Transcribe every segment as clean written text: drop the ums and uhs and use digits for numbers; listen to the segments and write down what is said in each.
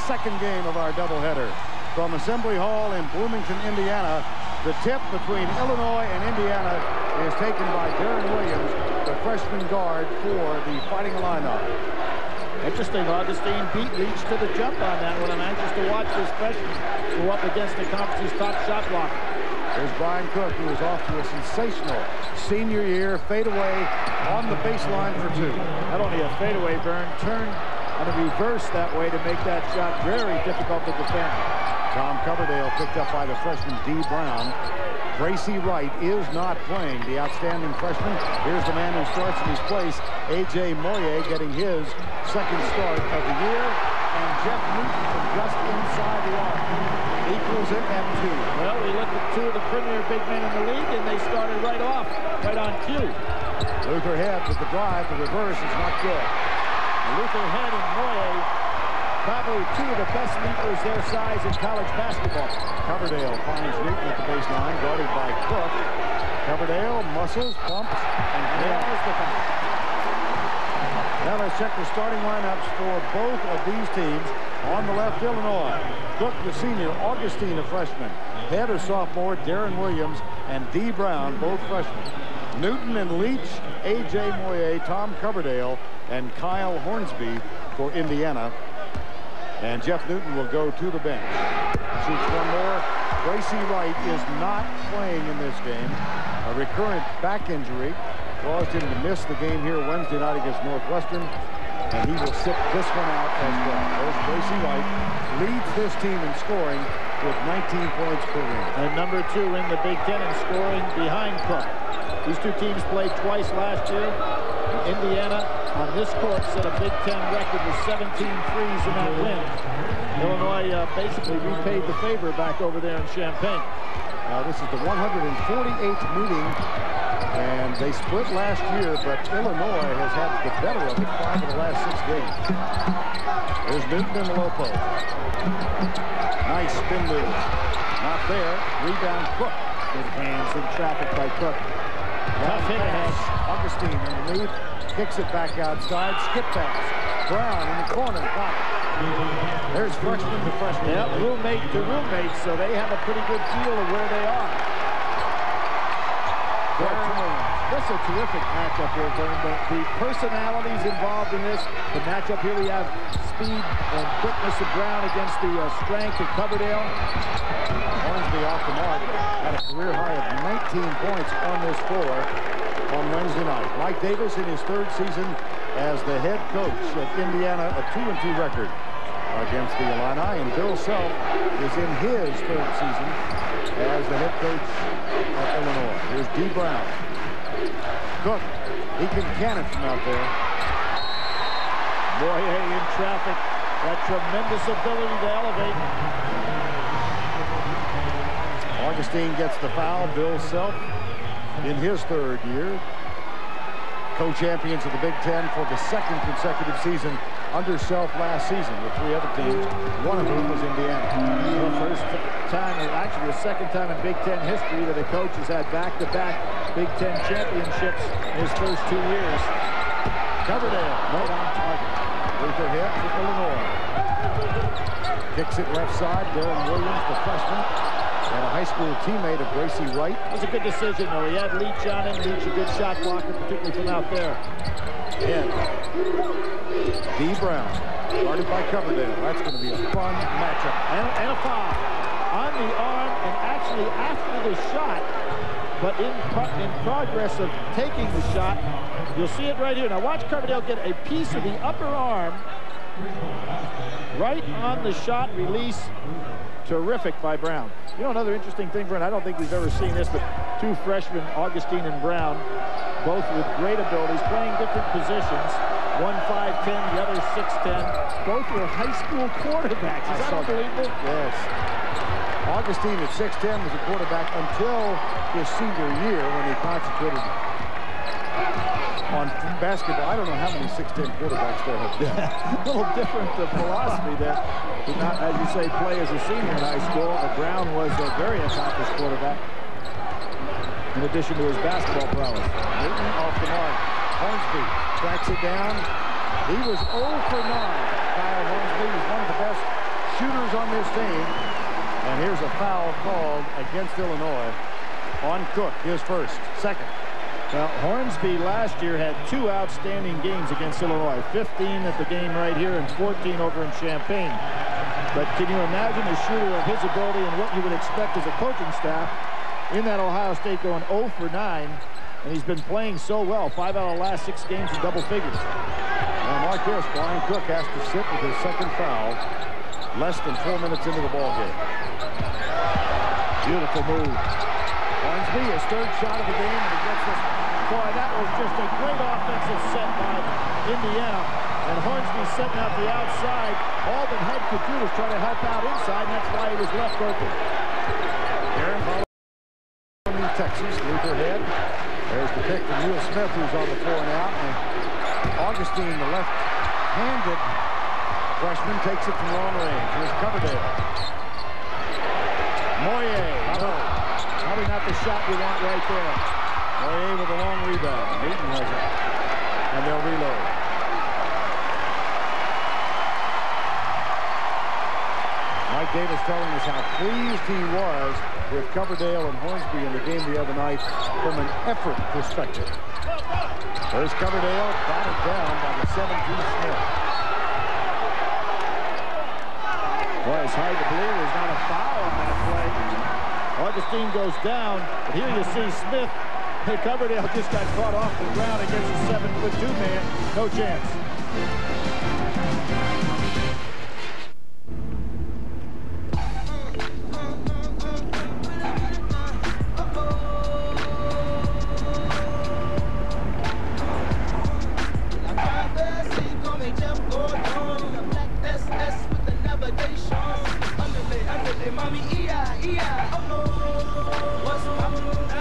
second game of our doubleheader. From Assembly Hall in Bloomington, Indiana, the tip between Illinois and Indiana is taken by Darren Williams, the freshman guard for the Fighting Illini. Interesting, Augustine beat Leach to the jump on that one. I'm anxious to watch this freshman go up against the conference's top shot blocker. There's Brian Cook, who is off to a sensational senior year fadeaway on the baseline for two. Not only a fadeaway, Vern, turned on a reverse that way to make that shot very difficult to defend. Tom Coverdale picked up by the freshman D. Brown. Gracie Wright is not playing, the outstanding freshman. Here's the man who starts in his place, A.J. Moye, getting his second start of the year. And Jeff Newton from just inside the arc equals it at 2. Well, we looked at two of the premier big men in the league, and they started right off, right on cue. Luther Head with the drive. The reverse is not good. Luther Head and Moye, probably two of the best leapers their size in college basketball. Coverdale finds Newton at the baseline, guarded by Cook. Coverdale muscles, pumps, and nails the foul. Now let's check the starting lineups for both of these teams. On the left, Illinois. Cook, the senior, Augustine, a freshman. Head, a sophomore, Darren Williams, and D. Brown, both freshmen. Newton and Leach, A.J. Moye, Tom Coverdale, and Kyle Hornsby for Indiana. And Jeff Newton will go to the bench. Shoots one more. Gracie Wright is not playing in this game. A recurrent back injury caused him to miss the game here Wednesday night against Northwestern, and he will sit this one out as well. There's Gracie Wright, leads this team in scoring with 19 points per game. And number 2 in the Big Ten in scoring behind Cook. These two teams played twice last year. Indiana on this court set a Big Ten record with 17 threes in that win. Illinois basically repaid the favor back over there in Champaign. This is the 148th meeting, and they split last year, but Illinois has had the better of it 5 of the last 6 games. There's Newton in the low post. Nice spin move. Not there. Rebound Cook. Good hands in traffic by Cook. Tough hit ahead. Augustine underneath. Kicks it back outside. Skip pass. Brown in the corner. Got it. There's freshman to freshman. Yep, roommate to roommate, so they have a pretty good feel of where they are. That's a terrific matchup here, Vern. The personalities involved in this. The matchup here, we have speed and quickness of Brown against the strength of Coverdale. Hornsby off the mark. Had a career high of 19 points on this floor on Wednesday night. Mike Davis in his 3rd season as the head coach at Indiana, a 2-2 record against the Illini, and Bill Self is in his 3rd season as the head coach at Illinois. Here's D. Brown. Cook, he can cannon from out there. Moye in traffic, that tremendous ability to elevate. Augustine gets the foul. Bill Self in his 3rd year. Co-champions of the Big Ten for the 2nd consecutive season under Self last season with 3 other teams, one of whom was Indiana. The first time, and actually the 2nd time in Big Ten history that a coach has had back-to-back Big Ten championships in his first 2 years. Coverdale, right on target. Luther Head for Illinois. Kicks it left side. Darren Williams, the freshman, and a high school teammate of Gracie Wright. It was a good decision, though. He had Leach on him. Leach, a good shot blocker, particularly from out there. And D. Brown, guarded by Coverdale. That's going to be a fun matchup. And a foul on the arm, and actually after the shot, but in progress of taking the shot. You'll see it right here. Now watch Coverdale get a piece of the upper arm right on the shot release. Terrific by Brown. You know, another interesting thing, Vern, I don't think we've ever seen this, but 2 freshmen, Augustine and Brown, both with great abilities, playing different positions. One 5'10", the other 6'10". Both were high school quarterbacks. Is that unbelievable? Yes. Augustine at 6'10" was a quarterback until his senior year when he concentrated on basketball. I don't know how many 6'10" quarterbacks there have been. A little different philosophy there. Did not, as you say, play as a senior in high school. Brown was a very accomplished quarterback, in addition to his basketball prowess. Newton off the mark. Hornsby tracks it down. He was 0 for 9. Kyle Hornsby was one of the best shooters on this team. And here's a foul called against Illinois on Cook, his first. Second. Well, Hornsby last year had 2 outstanding games against Illinois. 15 at the game right here and 14 over in Champaign. But can you imagine a shooter of his ability and what you would expect as a coaching staff in that Ohio State going 0 for 9, and he's been playing so well. 5 out of the last 6 games in double figures. Now mark this, Brian Cook has to sit with his second foul less than 4 minutes into the ball game. Beautiful move. Hornsby, his third shot of the game, and he gets this. Boy, that was just a great offensive set by Indiana. And Hornsby setting out the outside. All that Hud could do was try to help out inside, and that's why he was left open. Aaron following Texas, Luther head. There's the pick from Neil Smith, who's on the floor now. And Augustine, the left-handed freshman, takes it from long range. Here's Coverdale. Moyer. Probably not the shot you want right there. Moyer with a long rebound. Eaton has it. And they'll reload. Mike Davis telling us how pleased he was with Coverdale and Hornsby in the game the other night from an effort perspective. There's Coverdale, batted down by the 7-2 Smith. Boy, it's hard to believe there's not a foul on that play. Augustine goes down, but here you see Smith. Hey, Coverdale just got caught off the ground against a 7'2" man. No chance.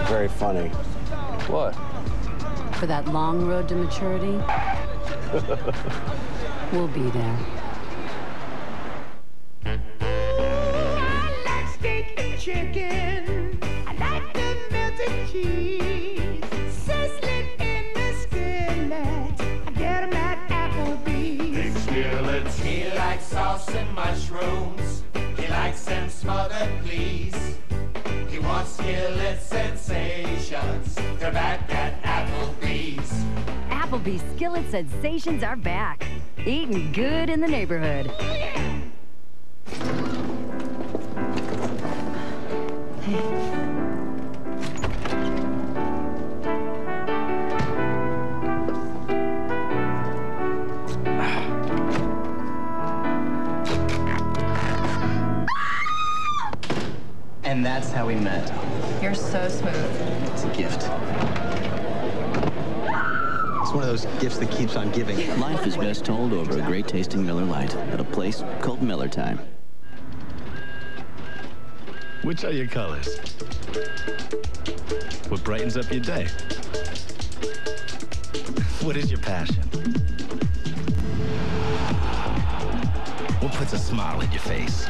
Very funny. What? For that long road to maturity, we'll be there. I like steak and chicken. I like the melted cheese. Sizzling in the skillet. I get 'em at Applebee's. Big skillets. He likes sauce and mushrooms. He likes them smothered, please. He wants skillet sensations. They're back at Applebee's. Applebee's skillet sensations are back. Eating good in the neighborhood. And that's how we met. You're so smooth. It's a gift. It's one of those gifts that keeps on giving. Life is best told over a great tasting Miller Lite at a place called Miller Time. Which are your colors? What brightens up your day? What is your passion? What puts a smile on your face?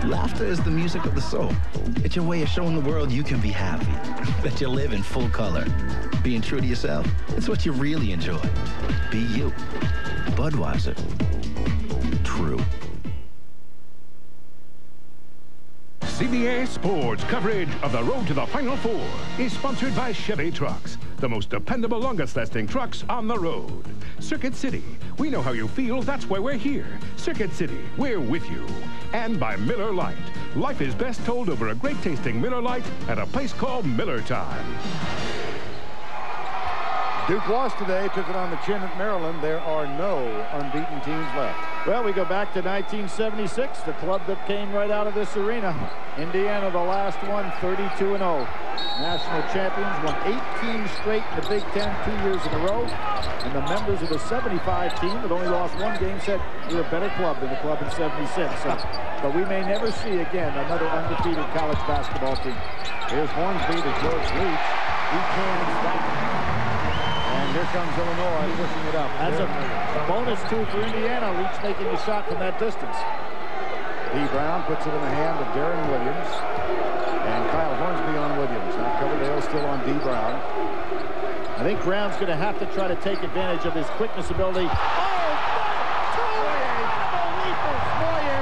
Laughter is the music of the soul. It's your way of showing the world you can be happy, that you live in full color. Being true to yourself, it's what you really enjoy. Be you. Budweiser. True. CBS Sports coverage of the road to the Final Four is sponsored by Chevy Trucks, the most dependable, longest-lasting trucks on the road. Circuit City, we know how you feel, that's why we're here. Circuit City, we're with you. And by Miller Lite. Life is best told over a great-tasting Miller Lite at a place called Miller Time. Duke lost today, took it on the chin at Maryland. There are no unbeaten teams left. Well, we go back to 1976, the club that came right out of this arena. Indiana, the last one, 32-0. National champions, won 18 straight in the Big Ten 2 years in a row. And the members of the 75 team that only lost 1 game said, we're a better club than the club in 76. So, but we may never see again another undefeated college basketball team. Here's Hornsby to George Leach. He cans that. And here comes Illinois pushing it up. That's a bonus, too, for Indiana. Leach making the shot from that distance. D. Brown puts it in the hand of Darren Williams. And Kyle Hornsby on Williams. Now Coverdale still on D. Brown. I think Brown's going to have to try to take advantage of his quickness ability. Oh, Moyer!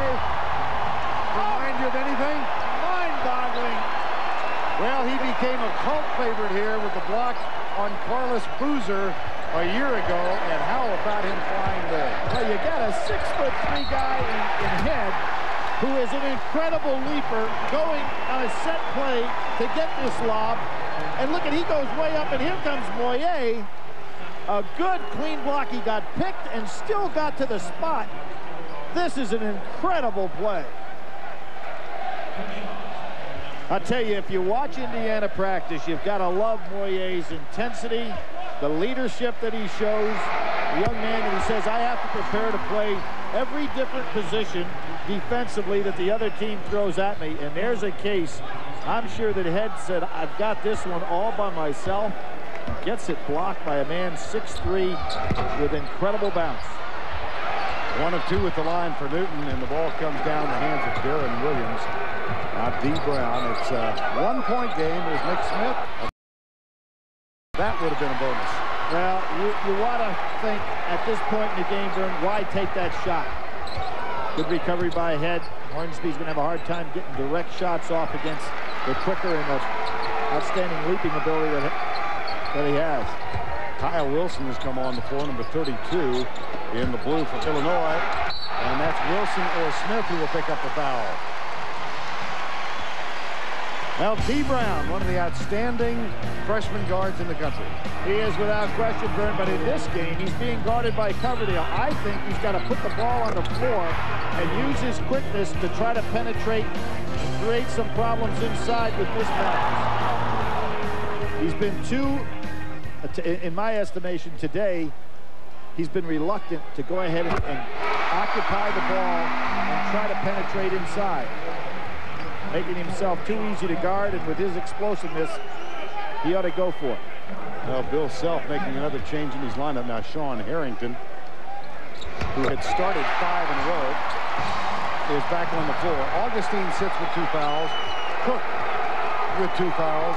cult favorite here with the block on Carlos Boozer a year ago, and how about him flying there? Well, you got a 6'3" guy in head who is an incredible leaper going on a set play to get this lob. And look at, he goes way up, and here comes Moyer. A good clean block. He got picked and still got to the spot. This is an incredible play. I'll tell you, if you watch Indiana practice, you've got to love Moyer's intensity, the leadership that he shows. The young man that he says, I have to prepare to play every different position defensively that the other team throws at me. And there's a case. I'm sure that Head said, I've got this one all by myself. Gets it blocked by a man 6'3" with incredible bounce. 1 of 2 at the line for Newton, and the ball comes down the hands of Darren Williams. Now D. Brown. It's a 1-point game. There's Nick Smith. That would have been a bonus. Well, you want to think at this point in the game, Vern, why take that shot? Good recovery by Head. Hornsby's going to have a hard time getting direct shots off against the quicker and the outstanding leaping ability that he has. Kyle Wilson has come on the floor, number 32 in the blue for Illinois. And that's Wilson or Smith who will pick up the foul. Now, D. Brown, one of the outstanding freshman guards in the country. He is without question, Vern, but in this game, he's being guarded by Coverdale. I think he's got to put the ball on the floor and use his quickness to try to penetrate and create some problems inside with mismatches. He's been in my estimation today, he's been reluctant to go ahead and occupy the ball and try to penetrate inside, making himself too easy to guard, and with his explosiveness, he ought to go for it. Well, Bill Self making another change in his lineup. Now Sean Harrington, who had started 5 in a row, is back on the floor. Augustine sits with 2 fouls. Cook with 2 fouls.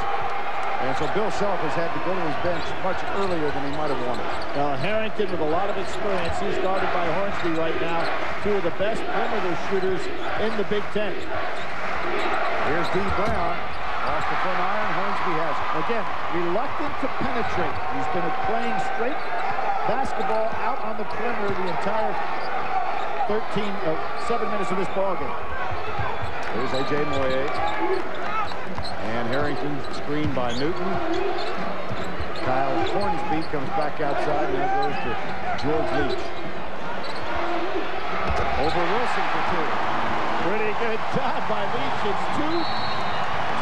And so Bill Self has had to go to his bench much earlier than he might have wanted. Well, Harrington with a lot of experience. He's guarded by Hornsby right now. 2 of the best perimeter shooters in the Big Ten. Here's D. Brown. Off the front iron. Hornsby has it. Again, reluctant to penetrate. He's been playing straight basketball out on the perimeter the entire 7 minutes of this ball game. Here's A.J. Moyer. And Harrington screened by Newton. Kyle Hornsby comes back outside, and that goes to George Leach. Over Wilson for 2. Pretty good job by Leach. It's 2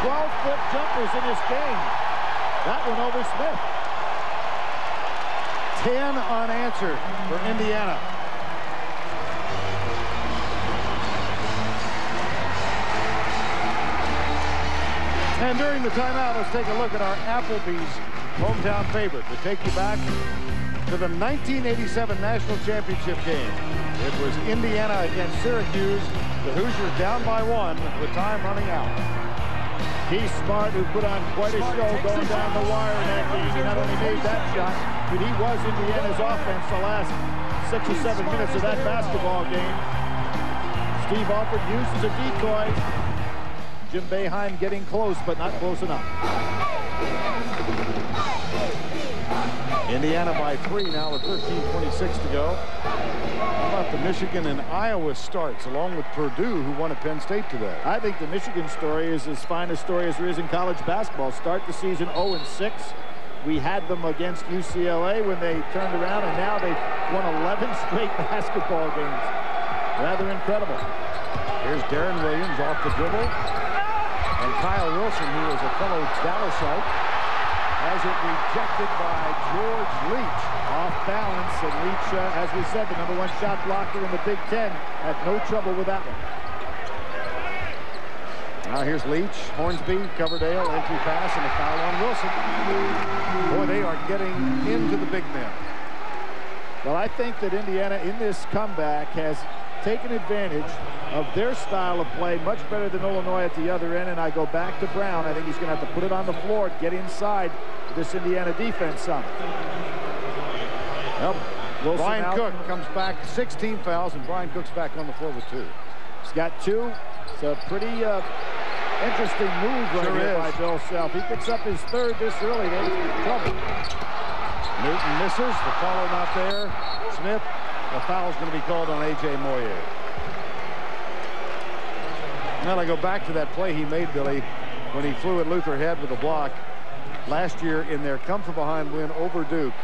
12-foot jumpers in this game. That one over Smith. 10 unanswered for Indiana. And during the timeout, let's take a look at our Applebee's hometown favorite. To take you back to the 1987 National Championship game. It was Indiana against Syracuse. The Hoosiers down by 1 with time running out. Keith Smart, who put on quite a show going down the wire in that game. He not only made that shot, but he was Indiana's offense the last 6 or 7 minutes of that basketball game. Steve Alford uses a decoy. Jim Boeheim getting close, but not close enough. Indiana by 3 now with 13:26 to go. How about the Michigan and Iowa starts, along with Purdue, who won at Penn State today? I think the Michigan story is as fine a story as there is in college basketball. Start the season 0-6. We had them against UCLA when they turned around, and now they've won 11 straight basketball games. Rather incredible. Here's Darren Williams off the dribble. And Kyle Wilson, who is a fellow Dallasite, has it rejected by George Leach. Off balance, and Leach, as we said, the #1 shot blocker in the Big Ten, had no trouble with that one. Now here's Leach, Hornsby, Coverdale, entry pass, and a foul on Wilson. Boy, they are getting into the big men. Well, I think that Indiana, in this comeback, has taken advantage of their style of play much better than Illinois at the other end, and I go back to Brown. I think he's going to have to put it on the floor, get inside this Indiana defense some. Yep. Brian Cook comes back, 16 fouls, and Brian Cook's back on the floor with 2. He's got 2. It's a pretty Interesting move right here by Bill Self. He picks up his third this early. There's trouble. Newton misses. The follow not there. Smith, the foul's going to be called on A.J. Moyer. Now I go back to that play he made, Billy, when he flew at Luther Head with a block last year in their come-from-behind win over Duke.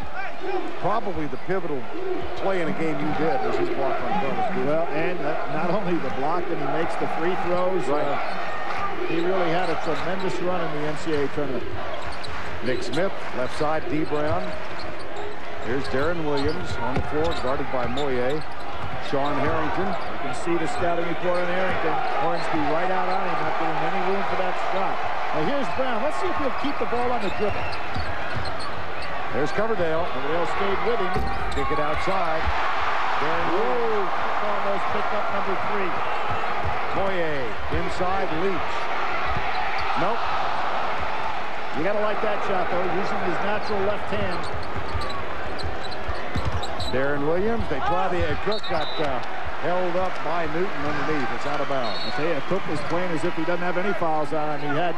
Probably the pivotal play in a game you did was his block on Carlos Duke. Well, and not only the block, and he makes the free throws. Right. He really had a tremendous run in the NCAA tournament. Nick Smith, left side, D. Brown. Here's Darren Williams on the floor, guarded by Moyer. Sean Harrington. You can see the scouting report on Harrington. Hornsby right out on him, not giving any room for that shot. Now here's Brown. Let's see if he'll keep the ball on the dribble. There's Coverdale. Coverdale stayed with him. Kick it outside. Darren Williams. Almost picked up number 3. Moyer inside, Leach. Nope. You got to like that shot, though, using his natural left hand. Darren Williams, they try the Cook got held up by Newton underneath. It's out of bounds. I tell you, Cook was playing as if he doesn't have any fouls on him. He had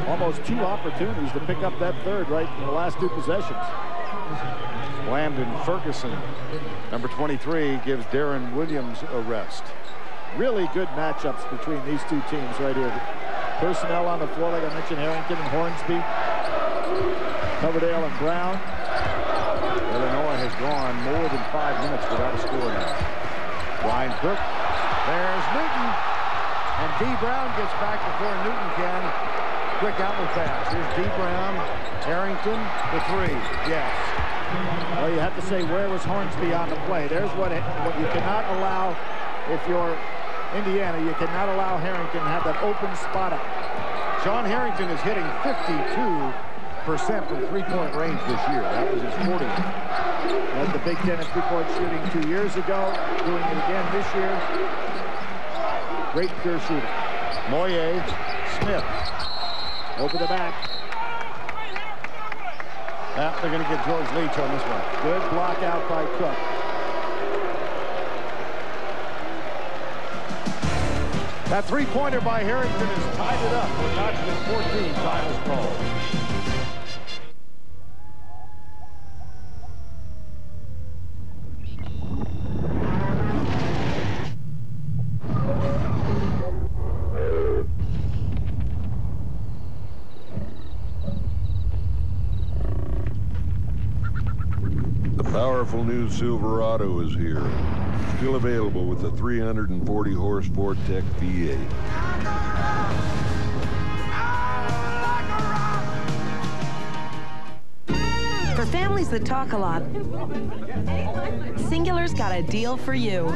almost 2 opportunities to pick up that third right in the last 2 possessions. Landon Ferguson, number 23, gives Darren Williams a rest. Really good matchups between these 2 teams right here. Personnel on the floor, like I mentioned, Harrington and Hornsby. Coverdale and Brown. Illinois has gone more than 5 minutes without a score now. Brian Cook. There's Newton. And D. Brown gets back before Newton can. Quick outlet pass. Here's D. Brown. Harrington, the 3. Yes. Well, you have to say, where was Hornsby on the play? There's what you cannot allow if you're Indiana. You cannot allow Harrington to have that open spot up. John Harrington is hitting 52% from three-point range this year. That was his 40th. Had the Big Ten in three-point shooting 2 years ago. Doing it again this year. Great pure shooter. Moyer, Smith. Over the back. They're going to get George Leach on this one. Good block out by Cook. That three-pointer by Harrington has tied it up. We're notched at 14. Time is called. Powerful new Silverado is here. Still available with a 340-horse Vortec V8. For families that talk a lot, Singular's got a deal for you.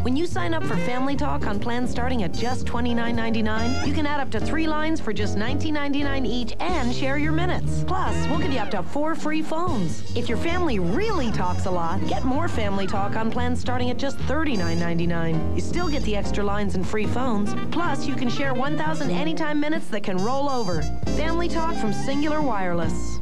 When you sign up for Family Talk on plans starting at just $29.99, you can add up to 3 lines for just $19.99 each and share your minutes. Plus, we'll give you up to 4 free phones. If your family really talks a lot, get more Family Talk on plans starting at just $39.99. You still get the extra lines and free phones. Plus, you can share 1,000 anytime minutes that can roll over. Family Talk from Singular Wireless.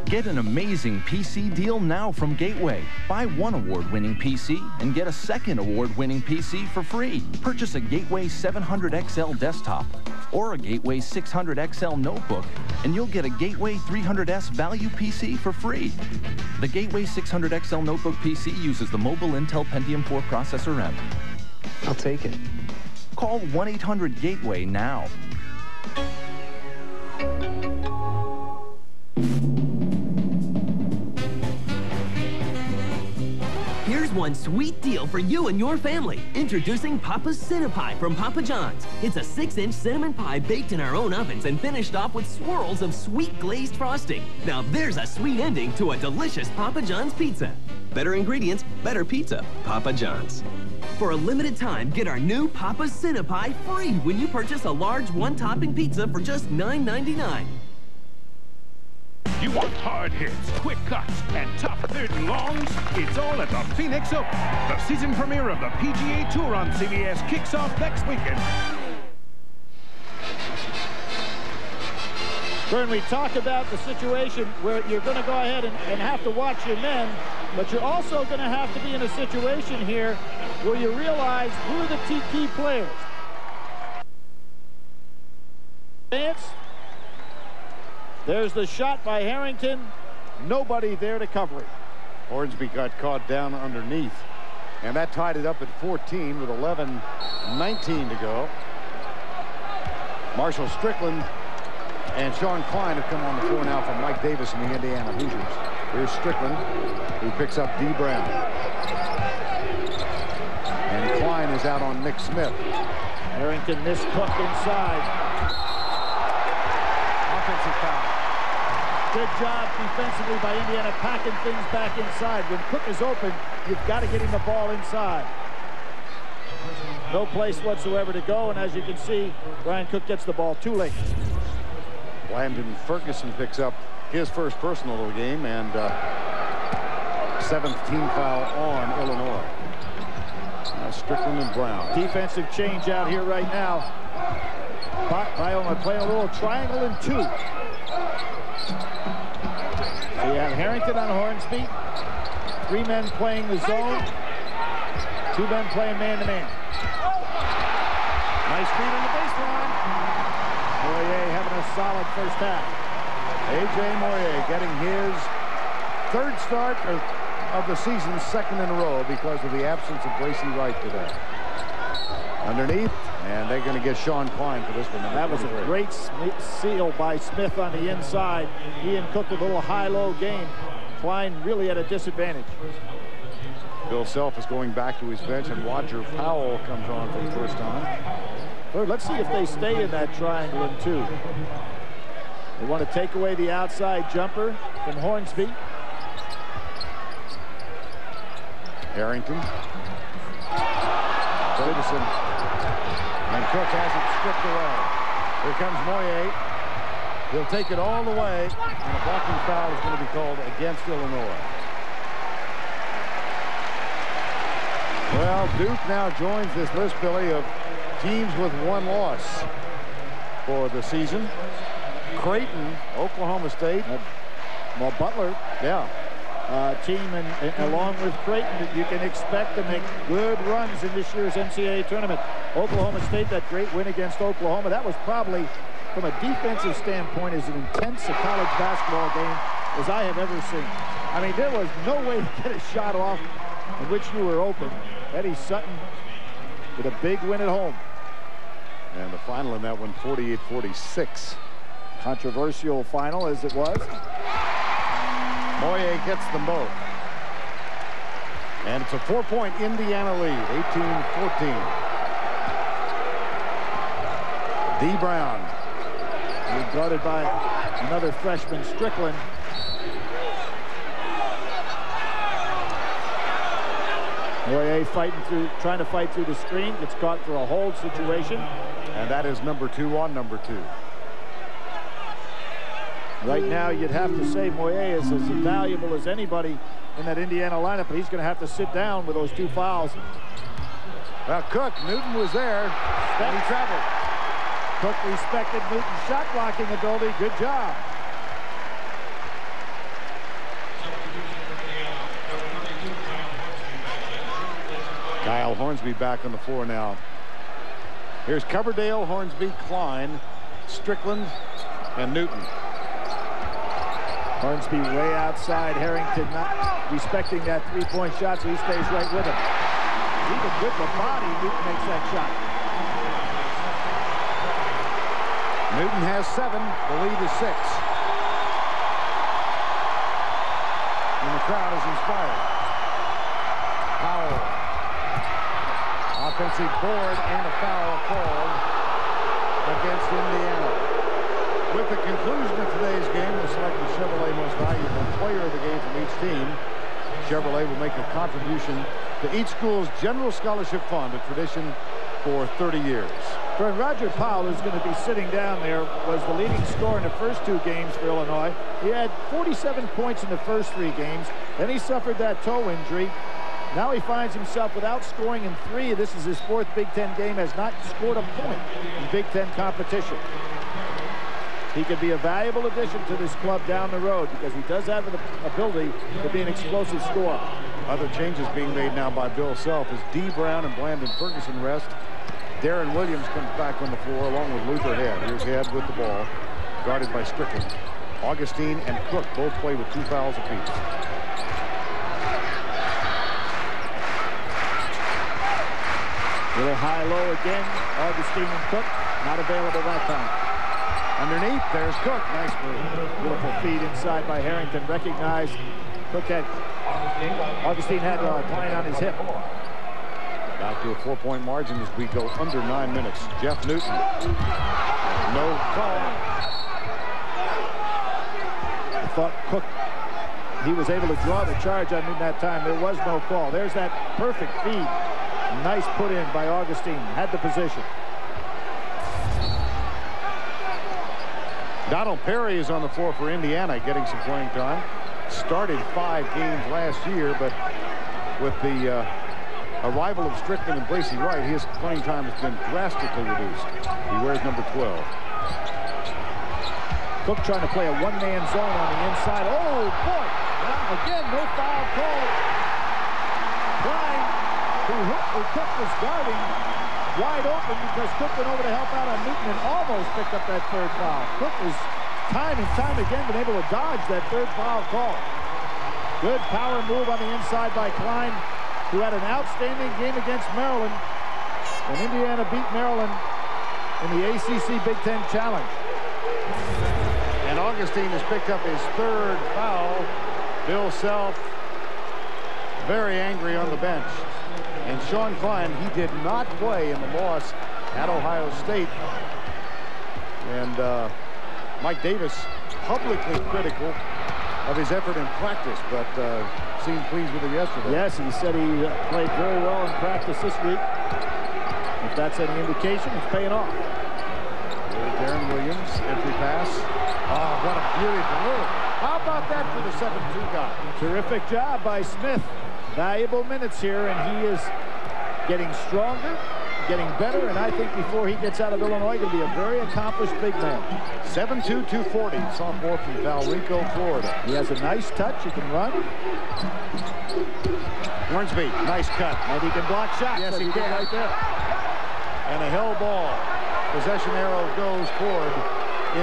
Get an amazing PC deal now from Gateway. Buy 1 award-winning PC and get a 2nd award-winning PC for free. Purchase a Gateway 700XL desktop or a Gateway 600XL notebook, and you'll get a Gateway 300S value PC for free. The Gateway 600XL notebook PC uses the mobile Intel Pentium 4 processor M. I'll take it. Call 1-800-GATEWAY now. Here's one sweet deal for you and your family. Introducing Papa's Cinnapie from Papa John's. It's a 6-inch cinnamon pie baked in our own ovens and finished off with swirls of sweet glazed frosting. Now there's a sweet ending to a delicious Papa John's pizza. Better ingredients, better pizza. Papa John's. For a limited time, get our new Papa's Cinnapie free when you purchase a large 1-topping pizza for just $9.99. You want hard hits, quick cuts, and tough 3rd and longs? It's all at the Phoenix Open. The season premiere of the PGA Tour on CBS kicks off next weekend. Vern, we talked about the situation where you're going to go ahead and have to watch your men, but you're also going to have to be in a situation here where you realize who are the key players. There's the shot by Harrington. Nobody there to cover it. Hornsby got caught down underneath, and that tied it up at 14 with 11:19 to go. Marshall Strickland and Sean Klein have come on the floor now for Mike Davis and the Indiana Hoosiers. Here's Strickland, who picks up D. Brown. And Klein is out on Nick Smith. Harrington missed Cook inside. Offensive foul. Good job defensively by Indiana, packing things back inside. When Cook is open, you've got to get him the ball inside. No place whatsoever to go, and as you can see, Brian Cook gets the ball too late. Landon Ferguson picks up his first personal of the game, and 7th team foul on Illinois. Strickland and Brown. Defensive change out here right now. Bioma playing a little triangle and 2. So you have Harrington on Hornsby. 3 men playing the zone. 2 men playing man-to-man. Nice feed on the baseline. Moyer having a solid first half. A.J. Moyer getting his 3rd start of the season, 2nd in a row because of the absence of Bracy Wright today. Underneath, and they're going to get Sean Klein for this one. That was a great seal by Smith on the inside. He and Cook with a little high-low game. Klein really at a disadvantage. Bill Self is going back to his bench, and Roger Powell comes on for the first time. Let's see if they stay in that triangle in 2. They want to take away the outside jumper from Hornsby. Harrington. Ferguson. And Cook has it stripped away. Here comes Moyer. He'll take it all the way, and a blocking foul is going to be called against Illinois. Well, Duke now joins this list, Billy, of teams with 1 loss for the season. Creighton, Oklahoma State. Well, Butler, yeah. Team along with Creighton that you can expect to make good runs in this year's NCAA tournament. Oklahoma State, that great win against Oklahoma, that was probably, from a defensive standpoint, as intense a college basketball game as I have ever seen. I mean, there was no way to get a shot off in which you were open. Eddie Sutton with a big win at home. And the final in that one, 48-46. Controversial final as it was. Moyer gets them both. And it's a 4-point Indiana lead, 18-14. D. Brown. He's guarded by another freshman, Strickland. Moyer fighting through, trying to fight through the screen, gets caught for a hold situation. And that is number 2 on number 2. Right now, you'd have to say Moyer is as valuable as anybody in that Indiana lineup, but he's going to have to sit down with those 2 fouls. Well, Cook, Newton was there, and he traveled. Cook respected Newton's shot blocking ability. Good job. Kyle Hornsby back on the floor now. Here's Coverdale, Hornsby, Klein, Strickland, and Newton. Hornsby way outside. Harrington not respecting that 3-point shot, so he stays right with him. Even with the body, Newton makes that shot. Newton has 7. The lead is 6. And the crowd is inspired. Powell. Offensive board and a foul called against Indiana. With the conclusion of today's game, we'll select the Chevrolet most valuable player of the game from each team. Chevrolet will make a contribution to each school's general scholarship fund, a tradition for 30 years. Roger Powell, who's going to be sitting down there, was the leading scorer in the first 2 games for Illinois. He had 47 points in the first 3 games. Then he suffered that toe injury. Now he finds himself without scoring in 3. This is his 4th Big Ten game, has not scored a point in Big Ten competition. He could be a valuable addition to this club down the road because he does have the ability to be an explosive scorer. Other changes being made now by Bill Self as D. Brown and Blandon Ferguson rest. Darren Williams comes back on the floor along with Luther Head. Here's Head with the ball, guarded by Strickland. Augustine and Cook both play with 2 fouls apiece. Little high-low again. Augustine and Cook not available that time. Underneath, there's Cook. Nice move. Beautiful feed inside by Harrington. Recognized. Cook had Augustine had Klein on his hip. Back to a 4-point margin as we go under 9 minutes. Jeff Newton. No call. I thought Cook, he was able to draw the charge on Newton that time. There was no call. There's that perfect feed. Nice put in by Augustine. Had the position. Donald Perry is on the floor for Indiana, getting some playing time. Started 5 games last year, but with the arrival of Strickland and Bracy Wright, his playing time has been drastically reduced. He wears number 12. Cook trying to play a one-man zone on the inside. Oh, boy! Again, no foul called. Klein, who Cook was guarding, wide open because Cook went over to help out on Newton and almost picked up that 3rd foul. Cook was time and time again been able to dodge that 3rd foul call. Good power move on the inside by Klein, who had an outstanding game against Maryland. And Indiana beat Maryland in the ACC Big Ten Challenge. And Augustine has picked up his 3rd foul. Bill Self very angry on the bench. And Sean Klein, he did not play in the loss at Ohio State. And Mike Davis publicly critical of his effort in practice, but seemed pleased with it yesterday. Yes, he said he played very well in practice this week. If that's any indication, it's paying off. Darren Williams, entry pass. Oh, what a beautiful move. How about that for the 7-2 guy? Terrific job by Smith. Valuable minutes here, and he is getting stronger, getting better, and I think before he gets out of Illinois, he'll be a very accomplished big man. 7'2", 240, sophomore from Valrico, Florida. He has a nice touch. He can run. Hornsby, nice cut. And he can block shots. Yes, he can. Right there. And a held ball. Possession arrow goes toward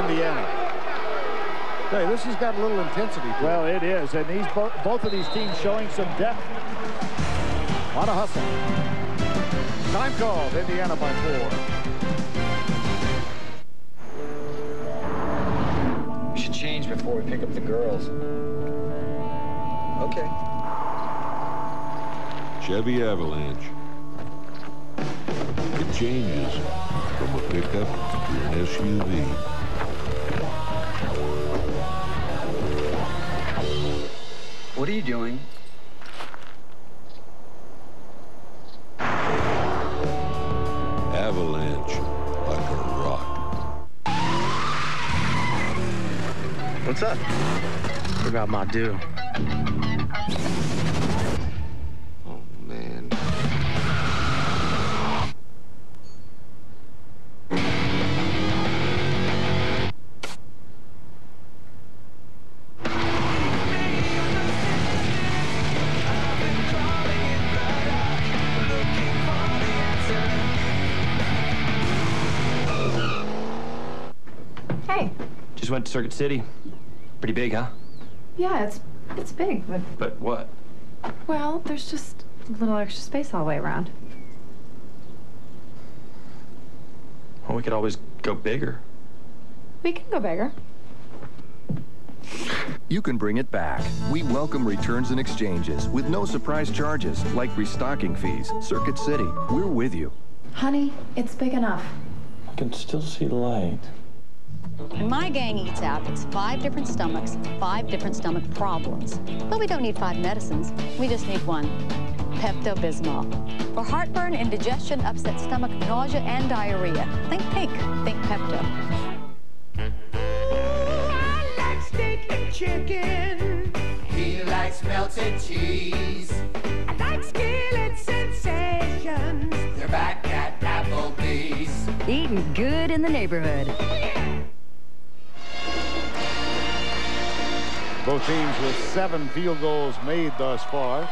Indiana. Hey, this has got a little intensity to it. Well, it is, and these both of these teams showing some depth. A lot of hustle. Time called, Indiana by 4. We should change before we pick up the girls. Okay. Chevy Avalanche. It changes from a pickup to an SUV. What are you doing? Avalanche, like a rock. What's up? Forgot my due. Oh, man. Hey. Just went to Circuit City. Pretty big, huh? Yeah, it's big, but... But what? Well, there's just a little extra space all the way around. Well, we could always go bigger. We can go bigger. You can bring it back. We welcome returns and exchanges with no surprise charges like restocking fees. Circuit City, we're with you. Honey, it's big enough. I can still see light. When my gang eats out, it's 5 different stomachs, 5 different stomach problems. But we don't need 5 medicines. We just need one. Pepto-Bismol. For heartburn, indigestion, upset stomach, nausea, and diarrhea. Think pink. Think Pepto. I like steak and chicken. He likes melted cheese. I like skillet sensations. They're back at Applebee's. Eating good in the neighborhood. Both teams with 7 field goals made thus far.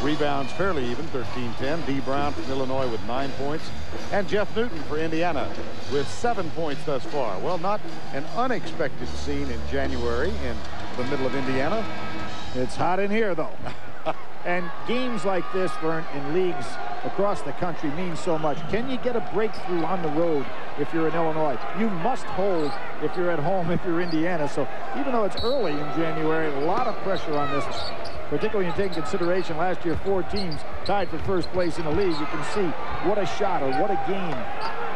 Rebounds fairly even, 13-10. D. Brown from Illinois with 9 points. And Jeff Newton for Indiana with 7 points thus far. Well, not an unexpected scene in January in the middle of Indiana. It's hot in here, though. And games like this, Vern, in leagues across the country mean so much. Can you get a breakthrough on the road if you're in Illinois? You must hold if you're at home if you're Indiana. So even though it's early in January, a lot of pressure on this, particularly when you take into consideration last year 4 teams tied for first place in the league. You can see what a shot or what a game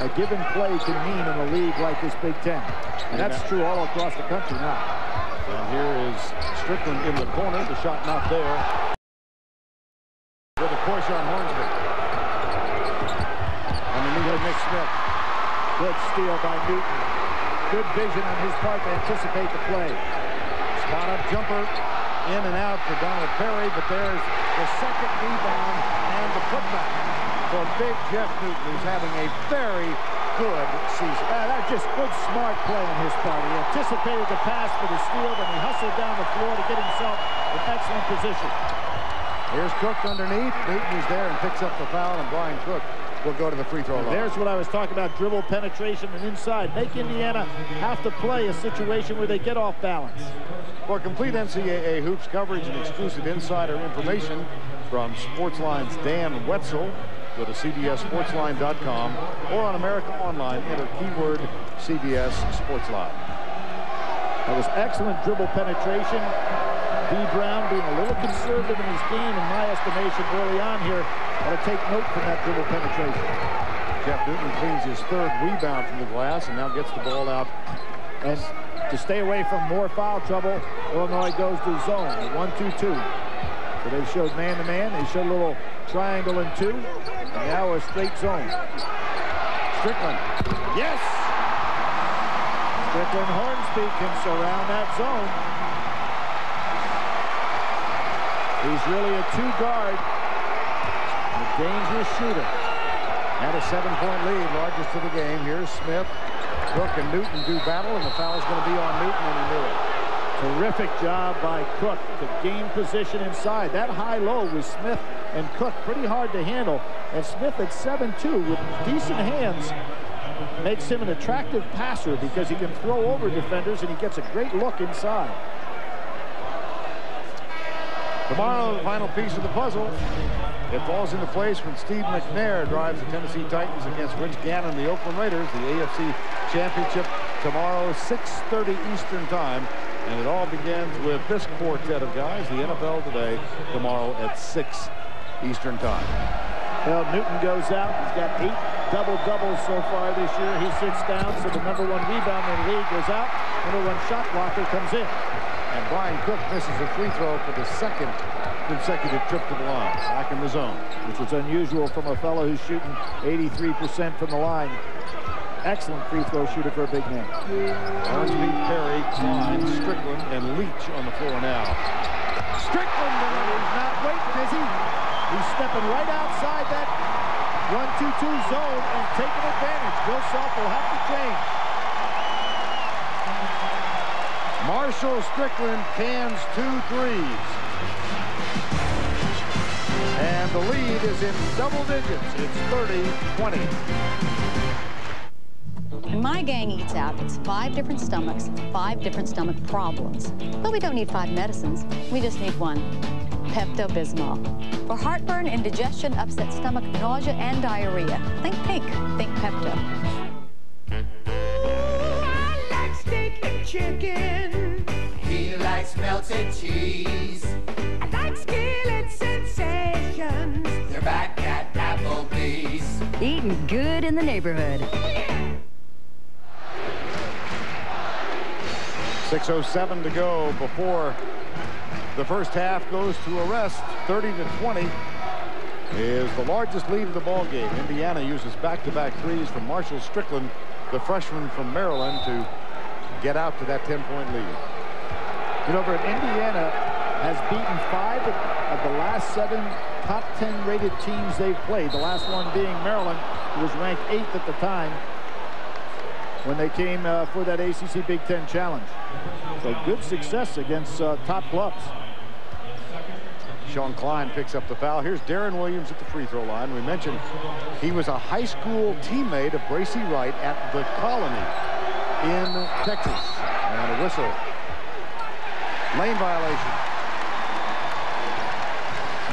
a given play can mean in a league like this Big Ten. And that's true all across the country now. And here is Strickland in the corner. The shot not there. With a push on Hornsby. Underneath Nick Smith. Good steal by Newton. Good vision on his part to anticipate the play. Spot up jumper. In and out for Donald Perry, but there's the second rebound and the putback for big Jeff Newton, who's having a very good season. That's just good, smart play on his part. He anticipated the pass for the steal, then he hustled down the floor to get himself in excellent position. Here's Cook underneath. Newton is there and picks up the foul, and Brian Cook will go to the free throw line. There's what I was talking about, dribble penetration and inside. Make Indiana have to play a situation where they get off balance. For complete NCAA hoops coverage and exclusive insider information from Sportsline's Dan Wetzel, go to cbssportsline.com or on America Online, enter keyword CBS Sportsline. That was excellent dribble penetration. D. Brown being a little conservative in his game, in my estimation, early on here. Got to take note from that dribble penetration. Jeff Newton cleans his 3rd rebound from the glass and now gets the ball out. And to stay away from more foul trouble, Illinois goes to zone, 1-2-2. So they showed man-to-man. They showed a little triangle and 2. And now a straight zone. Strickland. Yes! Strickland Hornsby can surround that zone. He's really a 2-guard, a dangerous shooter. And a 7-point lead, largest of the game. Here's Smith. Cook and Newton do battle, and the foul's going to be on Newton, and he knew it. Terrific job by Cook to gain position inside. That high-low with Smith and Cook pretty hard to handle. And Smith at 7'2" with decent hands makes him an attractive passer because he can throw over defenders, and he gets a great look inside. Tomorrow, the final piece of the puzzle. It falls into place when Steve McNair drives the Tennessee Titans against Rich Gannon and the Oakland Raiders. The AFC Championship tomorrow, 6:30 Eastern Time. And it all begins with this quartet of guys. The NFL today, tomorrow at 6 Eastern Time. Well, Newton goes out. He's got 8 double-doubles so far this year. He sits down, so the #1 rebounder in the league goes out. #1 shot blocker comes in. And Brian Cook misses a free throw for the 2nd consecutive trip to the line, back in the zone. Which is unusual from a fellow who's shooting 83% from the line. Excellent free throw shooter for a big man. Hornsby, Perry, Klein, Strickland, and Leach on the floor now. Strickland, he's not waiting, is he? He's stepping right outside that 1-2-2 zone and taking advantage. Bill Self will have to change. Marshall Strickland cans 2 threes. And the lead is in double digits. It's 30-20. When my gang eats out, it's 5 different stomachs, 5 different stomach problems. But we don't need 5 medicines. We just need 1. Pepto-Bismol. For heartburn, indigestion, upset stomach, nausea, and diarrhea. Think pink. Think Pepto. Steak and chicken. He likes melted cheese. I like skillet sensations. They're back at Applebee's. Eating good in the neighborhood. 6:07 to go before the first half goes to a rest. 30-20 is the largest lead of the ball game. Indiana uses back-to-back threes from Marshall Strickland, the freshman from Maryland, to get out to that 10-point lead. You know, Bert, Indiana has beaten 5 of the last 7 top 10 rated teams they've played. The last one being Maryland, who was ranked 8th at the time. when they came for that ACC Big Ten Challenge. So good success against top clubs. Sean Klein picks up the foul. Here's Darren Williams at the free throw line. We mentioned he was a high school teammate of Bracy Wright at the Colony in Texas. And a whistle. Lane violation.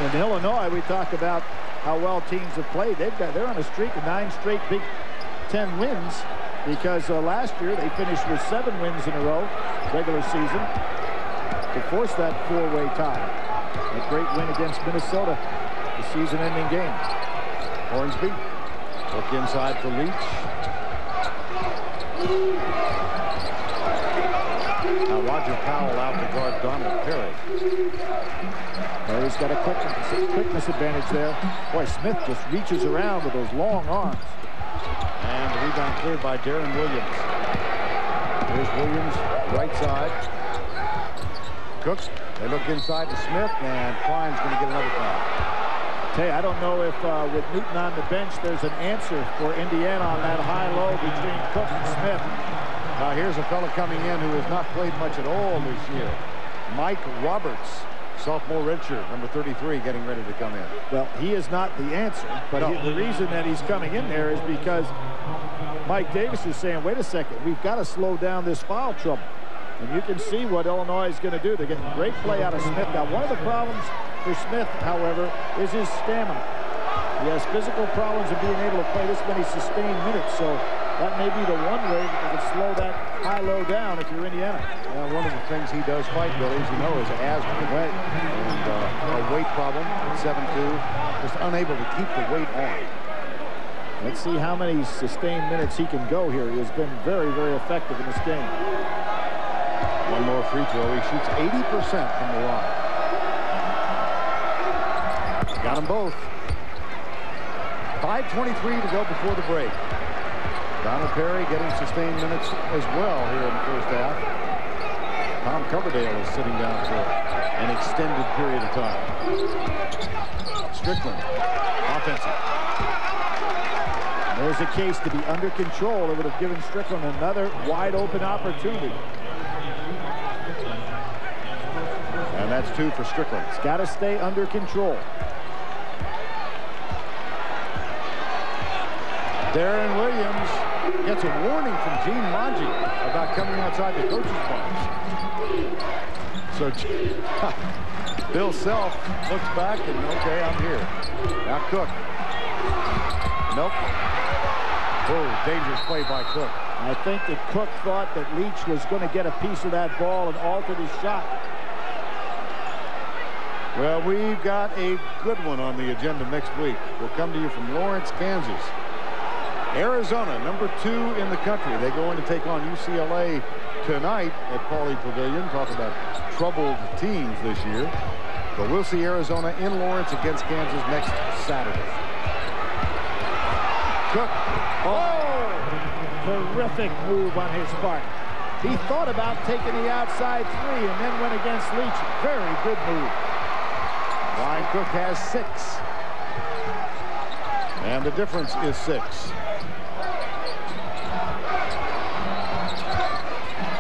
In Illinois, we talk about how well teams have played. They're on a streak of 9 straight Big Ten wins because last year they finished with 7 wins in a row, regular season, to force that 4-way tie. A great win against Minnesota, the season-ending game. Hornsby, look inside for Leach. Now Roger Powell out to guard Donald Perry. Perry's got a quickness advantage there. Boy, Smith just reaches around with those long arms. And the rebound cleared by Darren Williams. Here's Williams, right side. Cook, they look inside to Smith, and Klein's going to get another foul. Hey, I don't know if with Newton on the bench, there's an answer for Indiana on that high-low between Cook and Smith. Now here's a fella coming in who has not played much at all this year. Mike Roberts, sophomore redshirt, number 33, getting ready to come in. Well, he is not the answer, but No. the reason that he's coming in there is because Mike Davis is saying, wait a second, we've got to slow down this foul trouble. And you can see what Illinois is going to do. They're getting great play out of Smith. Now, one of the problems for Smith, however, is his stamina. He has physical problems of being able to play this many sustained minutes, so that may be the one way that they can slow that high-low down if you're Indiana. Well, one of the things he does fight, Billy, as you know, is asthma. Right. And a weight problem at 7'2", just unable to keep the weight on. Let's see how many sustained minutes he can go here. He has been very, very effective in this game. One more free throw. He shoots 80% from the line. Got them both. 5:23 to go before the break. Donald Perry getting sustained minutes as well here in the first half. Tom Coverdale is sitting down for an extended period of time. Strickland, offensive. There's a case to be under control. It would have given Strickland another wide open opportunity. And that's 2 for Strickland. It's got to stay under control. Darren Williams gets a warning from Gene Monge about coming outside the coach's box. So Bill Self looks back and, okay, I'm here. Now Cook. Nope. Oh, dangerous play by Cook. I think that Cook thought that Leach was going to get a piece of that ball and altered his shot. Well, we've got a good one on the agenda next week. We'll come to you from Lawrence, Kansas. Arizona, number 2 in the country. They go in to take on UCLA tonight at Pauley Pavilion. Talk about troubled teams this year. But we'll see Arizona in Lawrence against Kansas next Saturday. Cook. Oh! Terrific move on his part. He thought about taking the outside 3 and then went against Leach. Very good move. Ryan Cook has 6. And the difference is 6.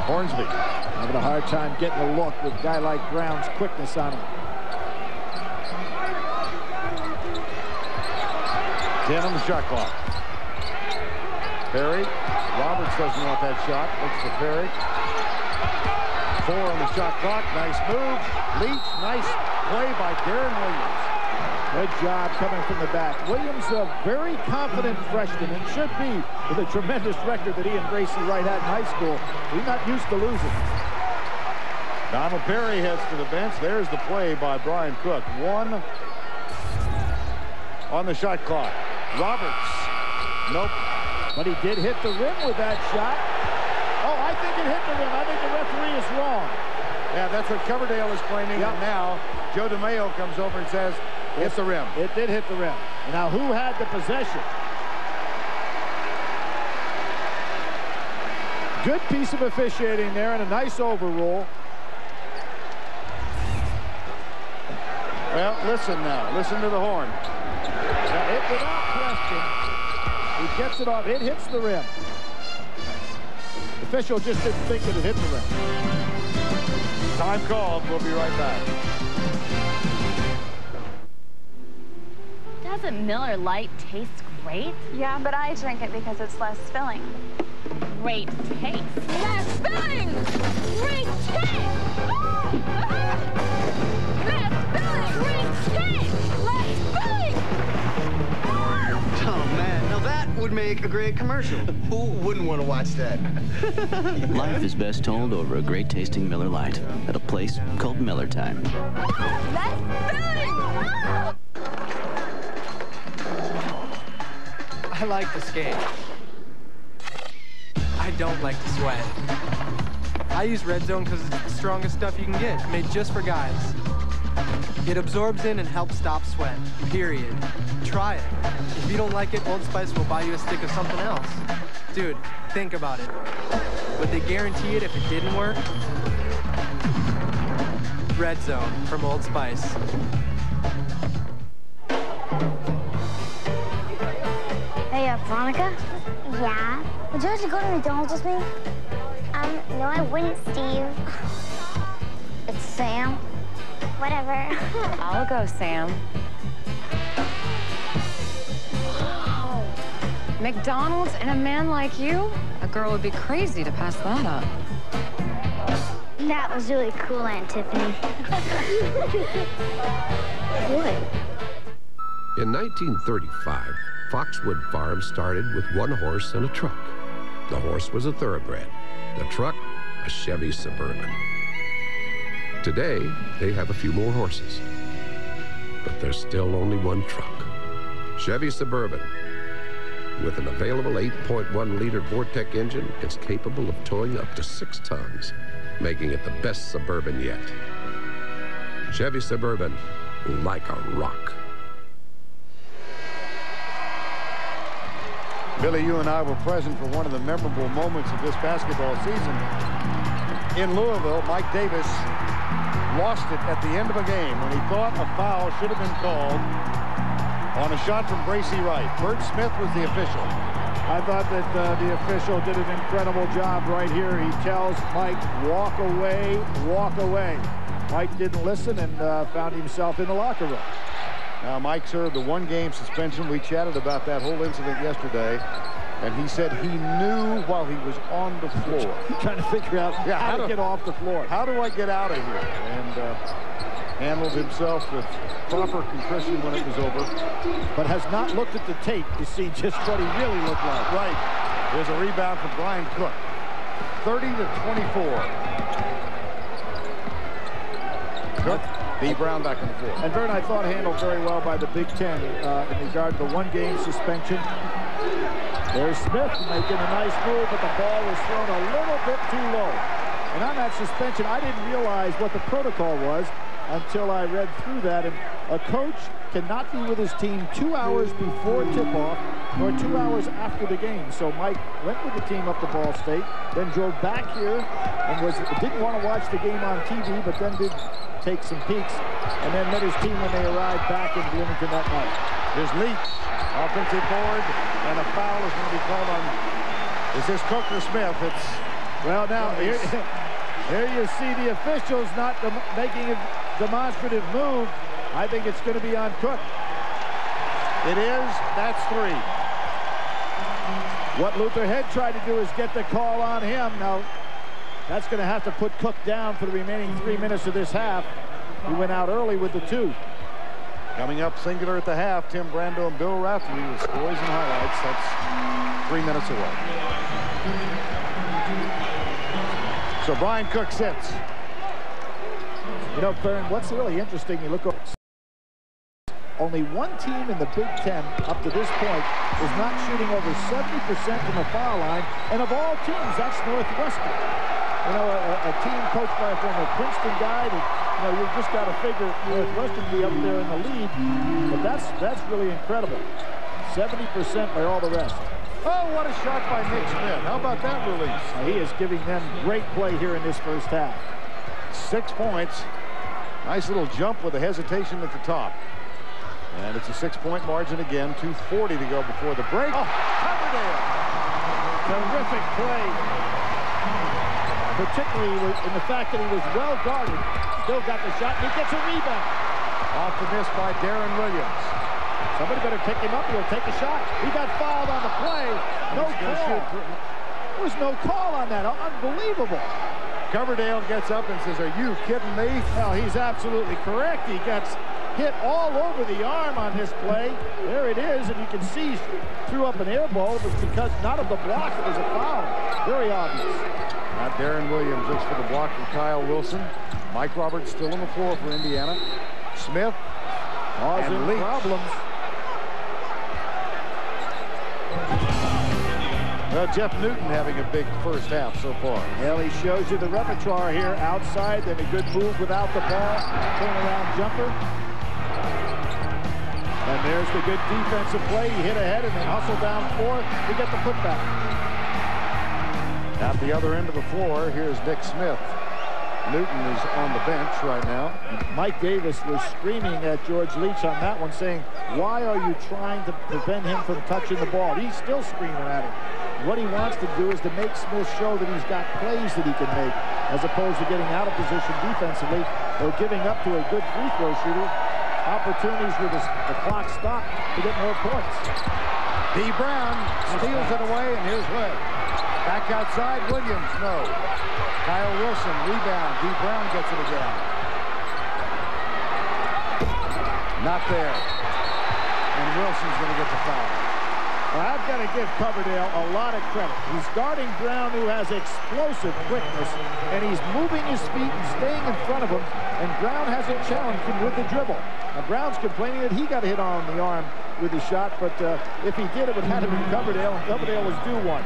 Hornsby having a hard time getting a look with a guy like Brown's quickness on him. 10 on the shot clock. Perry. Roberts doesn't want that shot. Looks for Perry. 4 on the shot clock. Nice move. Leach. Nice play by Darren Williams. Good job coming from the back. Williams, a very confident freshman, and should be with a tremendous record that he and Bracy Wright had in high school. He's not used to losing. Donald Perry heads to the bench. There's the play by Brian Cook. 1 on the shot clock. Roberts. Nope. But he did hit the rim with that shot. Oh, I think it hit the rim. I think the referee is wrong. Yeah, that's what Coverdale is claiming. Yep. And now Joe DeMayo comes over and says, hit the rim. It did hit the rim. Now, who had the possession? Good piece of officiating there and a nice overrule. Well, listen now. Listen to the horn. Now, without question, he gets it off. It hits the rim. official just didn't think it had hit the rim. Time called. We'll be right back. Doesn't Miller Lite taste great? Yeah, but I drink it because it's less filling. Great taste. Less filling! Great taste! Less filling! Great taste! Less filling! Oh, man. Now that would make a great commercial. Who wouldn't want to watch that? Life is best told over a great tasting Miller Lite at a place called Miller Time. Less filling! I like to skate. I don't like to sweat. I use Red Zone because it's the strongest stuff you can get, made just for guys. It absorbs in and helps stop sweat, period. Try it. If you don't like it, Old Spice will buy you a stick of something else. Dude, think about it. Would they guarantee it if it didn't work? Red Zone from Old Spice. Hey, Veronica? Yeah? Would you like to go to McDonald's with me? No, I wouldn't, Steve. It's Sam. Whatever. I'll go, Sam. McDonald's and a man like you? A girl would be crazy to pass that up. That was really cool, Aunt Tiffany. What? In 1935, Foxwood Farm started with one horse and a truck. The horse was a thoroughbred. The truck, a Chevy Suburban. Today, they have a few more horses. But there's still only one truck. Chevy Suburban. With an available 8.1-liter Vortec engine, it's capable of towing up to 6 tons, making it the best Suburban yet. Chevy Suburban, like a rock. Billy, you and I were present for one of the memorable moments of this basketball season. In Louisville, Mike Davis lost it at the end of a game when he thought a foul should have been called on a shot from Bracy Wright. Bert Smith was the official. I thought that the official did an incredible job right here. He tells Mike, walk away, walk away. Mike didn't listen and found himself in the locker room. Now, Mike served a 1-game suspension. We chatted about that whole incident yesterday, and he said he knew while he was on the floor. Trying to figure out how to get off the floor. How do I get out of here? And handled himself with proper contrition when it was over. But has not looked at the tape to see just what he really looked like. Right. There's a rebound from Brian Cook. 30-24. Cook beat Brown back on the floor. And Vern, I thought, handled very well by the Big Ten in regard to the 1-game suspension. There's Smith making a nice move, but the ball was thrown a little bit too low. And on that suspension, I didn't realize what the protocol was until I read through that. And a coach cannot be with his team 2 hours before tip-off, nor 2 hours after the game. So Mike went with the team up to Ball State, then drove back here and didn't want to watch the game on TV, but then did take some peeks, and then met his team when they arrived back in Bloomington that night. There's Leach, offensive board, and a foul is going to be called on. Is this Cook or Smith? It's well, now here you see the officials not making a demonstrative move. I think it's going to be on Cook. It is. That's 3. What Luther Head tried to do is get the call on him. Now, that's going to have to put Cook down for the remaining 3 minutes of this half. He went out early with the 2. Coming up singular at the half, Tim Brando and Bill Raftery with scores and highlights. That's 3 minutes away. So Brian Cook sits. You know, Fern, what's really interesting, you look over. Only one team in the Big Ten up to this point is not shooting over 70% from the foul line. And of all teams, that's Northwestern. You know, a team coached by a former Princeton guy that, you know, you've just got to figure Northwestern be up there in the lead. But that's really incredible. 70% by all the rest. Oh, what a shot by Nick Smith. How about that release? He is giving them great play here in this first half. 6 points. Nice little jump with a hesitation at the top. And it's a 6-point margin again. 2:40 to go before the break. Oh, Coverdale. Terrific play particularly in the fact that he was well guarded. Still got the shot, and he gets a rebound. Off the miss by Darren Williams. Somebody better pick him up. He'll take a shot. He got fouled on the play. No call. There was no call on that. Unbelievable. Coverdale gets up and says, "Are you kidding me?" Well, he's absolutely correct. He gets hit all over the arm on this play. There it is, and you can see he threw up an air ball. It was because not of the block, it was a foul. Very obvious. Now Darren Williams looks for the block from Kyle Wilson. Mike Roberts still on the floor for Indiana. Smith causing Leach. problems. Well, Jeff Newton having a big first half so far. Well, he shows you the repertoire here. Outside, then a good move without the ball. Turnaround jumper. And there's the good defensive play. He hit ahead and then hustle down four to get the putback. At the other end of the floor, here's Nick Smith. Newton is on the bench right now. Mike Davis was screaming at George Leach on that one, saying, "Why are you trying to prevent him from touching the ball?" He's still screaming at him. What he wants to do is to make Smith show that he's got plays that he can make, as opposed to getting out of position defensively or giving up to a good free throw shooter. Opportunities with the clock stopped to get more points. D. Brown steals it away, and here's Webb. Back outside, Williams, no. Kyle Wilson, rebound. D. Brown gets it again. Not there. And Wilson's going to get the foul. Well, I've got to give Coverdale a lot of credit. He's guarding Brown, who has explosive quickness, and he's moving his feet and staying in front of him, and Brown hasn't challenged him with the dribble. Now, Brown's complaining that he got hit on the arm with the shot, but if he did, it would have had to be Coverdale, and Coverdale was due one.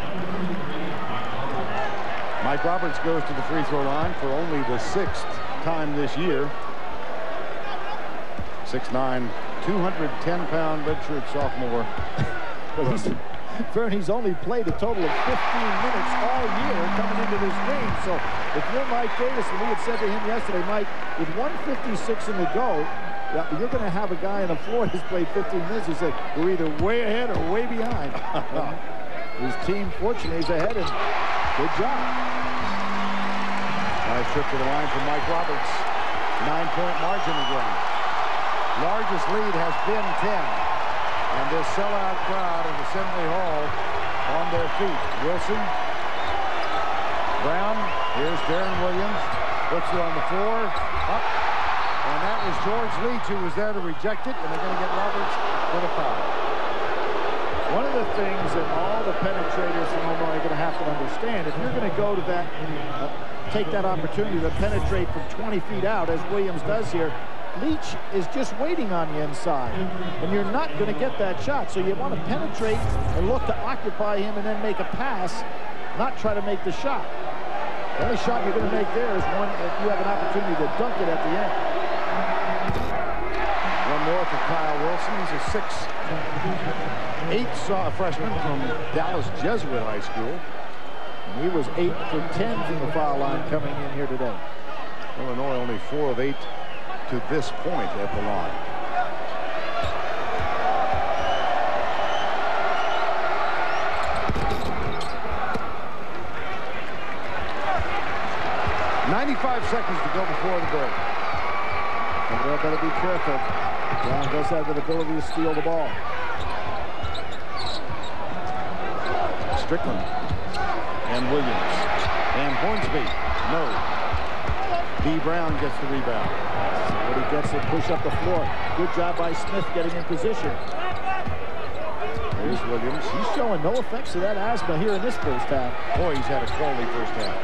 Mike Roberts goes to the free throw line for only the 6th time this year. 6'9", 210-pound redshirt sophomore. Vern, he's only played a total of 15 minutes all year coming into this game. So if you're Mike Davis, and we had said to him yesterday, Mike, with 1:56 in the go, you're going to have a guy on the floor who's played 15 minutes. He said, we're either way ahead or way behind. His team, fortunately, is ahead, and good job. Nice trip to the line from Mike Roberts. 9-point margin again. Largest lead has been 10. And this sellout crowd in Assembly Hall on their feet. Wilson. Brown. Here's Darren Williams. Puts it on the floor. Up. And that was George Leach who was there to reject it. And they're going to get Roberts for the foul. One of the things that all the penetrators from Illinois are going to have to understand, if you're going to go to that, take that opportunity to penetrate from 20 feet out, as Williams does here, Leach is just waiting on the inside, and you're not going to get that shot. So you want to penetrate and look to occupy him and then make a pass, not try to make the shot. The only shot you're going to make there is one if you have an opportunity to dunk it at the end. One more for Kyle Wilson. He's a 6'8" freshman from Dallas Jesuit High School. And he was 8 for 10 from the foul line coming in here today. Illinois only 4 of 8 to this point at the line. .95 seconds to go before the break. Coverdale better be careful. Brown does have the ability to steal the ball. Strickland and Williams and Hornsby. No. D. Brown gets the rebound. But he gets it, push up the floor. Good job by Smith getting in position. There's Williams. He's showing no effects of that asthma here in this first half. Boy, he's had a quality first half.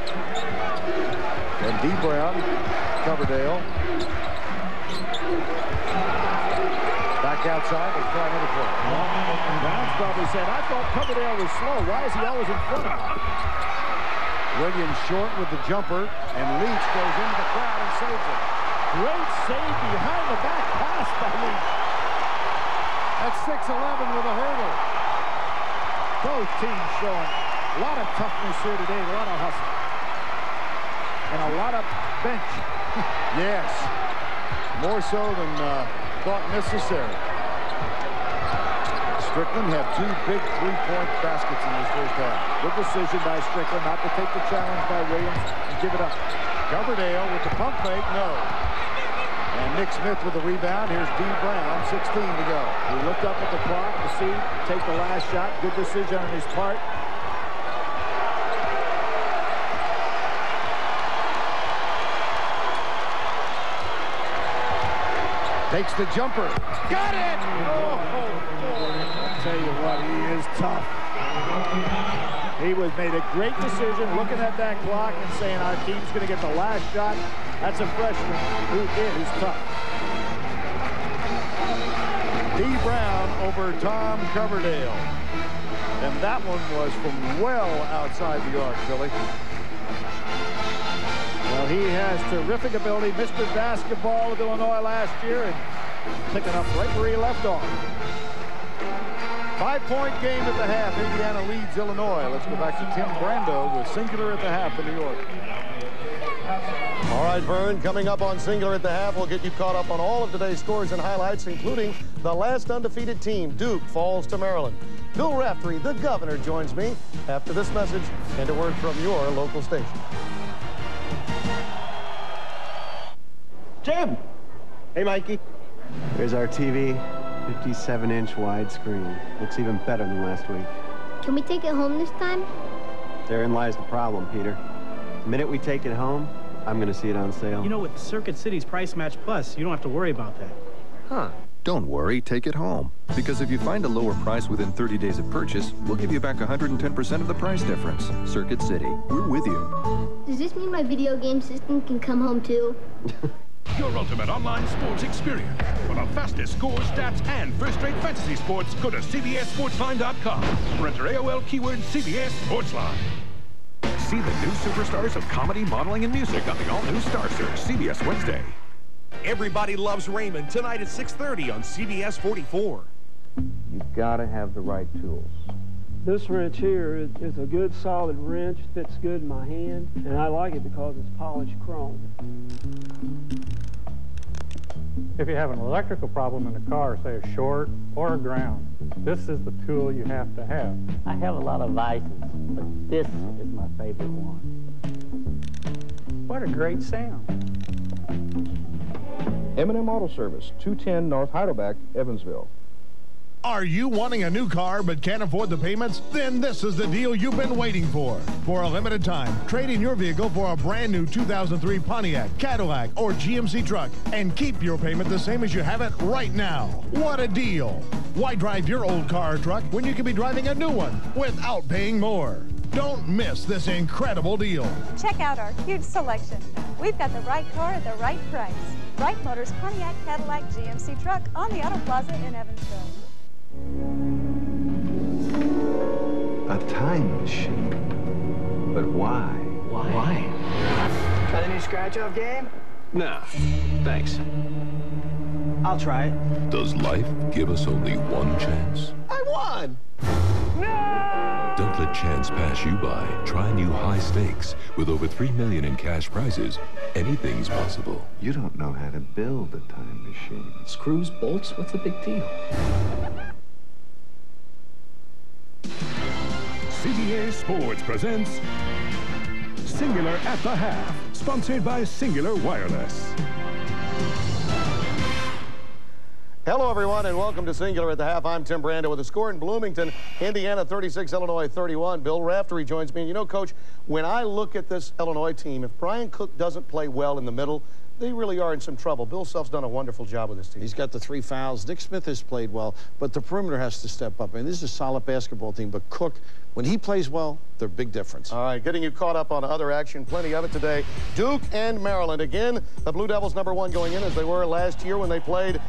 And D. Brown, Coverdale. Back outside, let's try another play. Brown's probably said, I thought Coverdale was slow. Why is he always in front of him? Williams short with the jumper, and Leach goes into the crowd and saves it. Great save behind the back pass by Leach. That's 6'11" with a hurdle. Both teams showing a lot of toughness here today, a lot of hustle. And a lot of bench. Yes. More so than thought necessary. Strickland had 2 big three-point baskets in his first half. Good decision by Strickland not to take the challenge by Williams and give it up. Coverdale with the pump fake, no. And Nick Smith with the rebound. Here's D. Brown, 16 to go. He looked up at the clock to see, take the last shot. Good decision on his part. Takes the jumper. Got it! Oh, I'll tell you what, he is tough. He made a great decision looking at that clock and saying our team's going to get the last shot. That's a freshman who is tough. D. Brown over Tom Coverdale. And that one was from well outside the arc, Billy. Well, he has terrific ability. Mr. Basketball of Illinois last year and picking up right where he left off. 5-point game at the half. Indiana leads Illinois. Let's go back to Tim Brando with Singular at the half in New York. All right, Vern, coming up on Singular at the half, we'll get you caught up on all of today's scores and highlights, including the last undefeated team, Duke, falls to Maryland. Bill Raftery, the governor, joins me after this message and a word from your local station. Jim! Hey, Mikey. Here's our TV, 57-inch widescreen. Looks even better than last week. Can we take it home this time? Therein lies the problem, Peter. The minute we take it home, I'm going to see it on sale. You know, with Circuit City's Price Match Plus, you don't have to worry about that. Huh. Don't worry, take it home. Because if you find a lower price within 30 days of purchase, we'll give you back 110% of the price difference. Circuit City, we're with you. Does this mean my video game system can come home too? Your ultimate online sports experience. For the fastest scores, stats, and first-rate fantasy sports, go to CBSSportsline.com. Or enter AOL keyword CBS Sportsline. See the new superstars of comedy, modeling, and music on the all-new Star Search, CBS Wednesday. Everybody Loves Raymond, tonight at 6:30 on CBS 44. You've got to have the right tools. This wrench here is a good solid wrench, fits good in my hand, and I like it because it's polished chrome. If you have an electrical problem in the car, say a short or a ground, this is the tool you have to have. I have a lot of vices, but this is my favorite one. What a great sound. M&M Auto Service, 210 North Heidelberg, Evansville. Are you wanting a new car but can't afford the payments? Then this is the deal you've been waiting for. For a limited time, trade in your vehicle for a brand new 2003 Pontiac, Cadillac, or GMC truck and keep your payment the same as you have it right now. What a deal! Why drive your old car or truck when you can be driving a new one without paying more? Don't miss this incredible deal. Check out our huge selection. We've got the right car at the right price. Wright Motors Pontiac, Cadillac, GMC truck on the Auto Plaza in Evansville. A time machine. But why? Why? Try the new scratch-off game? Nah, thanks. I'll try it. Does life give us only one chance? I won! Don't let chance pass you by. Try new high stakes. With over $3 million in cash prizes, anything's possible. You don't know how to build a time machine. Screws, bolts, what's the big deal? CBS Sports presents Singular at the Half, sponsored by Singular Wireless. Hello, everyone, and welcome to Singular at the Half. I'm Tim Brando with a score in Bloomington, Indiana 36, Illinois 31. Bill Raftery joins me. And you know, Coach, when I look at this Illinois team, if Brian Cook doesn't play well in the middle, they really are in some trouble. Bill Self's done a wonderful job with this team. He's got the 3 fouls. Nick Smith has played well, but the perimeter has to step up. I mean, this is a solid basketball team, but Cook, when he plays well, they're a big difference. All right, getting you caught up on other action, plenty of it today. Duke and Maryland. Again, the Blue Devils #1 going in as they were last year when they played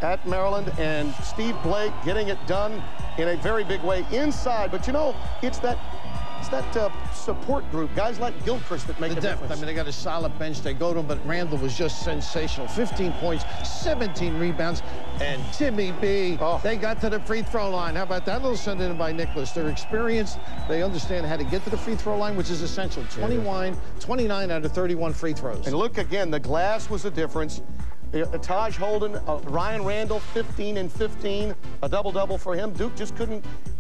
at Maryland, and Steve Blake getting it done in a very big way inside. But you know, it's that support group, guys like Gilchrist that make a difference. I mean, they got a solid bench. They go to him, but Randall was just sensational. 15 points, 17 rebounds, and Timmy B. They got to the free throw line. How about that little send in by Nicholas? They're experienced. They understand how to get to the free throw line, which is essential. 29 out of 31 free throws. And look again, the glass was the difference. Taj Holden, Ryan Randall, 15 and 15, a double-double for him. Duke just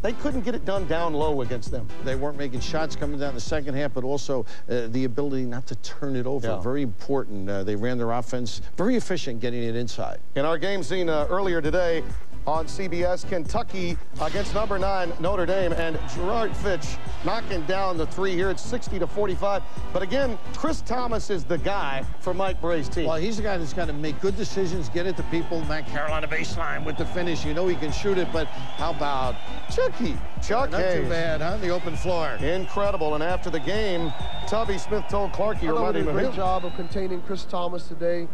they couldn't get it done down low against them. They weren't making shots coming down the second half, but also the ability not to turn it over. Yeah. Very important. They ran their offense very efficient getting it inside. In our game seen earlier today on CBS, Kentucky against number 9 Notre Dame, and Gerard Fitch knocking down the 3 here. It's 60-45. But again, Chris Thomas is the guy for Mike Bray's team. Well, he's the guy that's got to make good decisions, get it to people. That Carolina baseline with the finish. You know he can shoot it, but how about Chucky? Chuck Not Hayes. too bad, huh? The open floor. Incredible. And after the game, Tubby Smith told Clark, he reminded him a of great him. job of containing Chris Thomas today.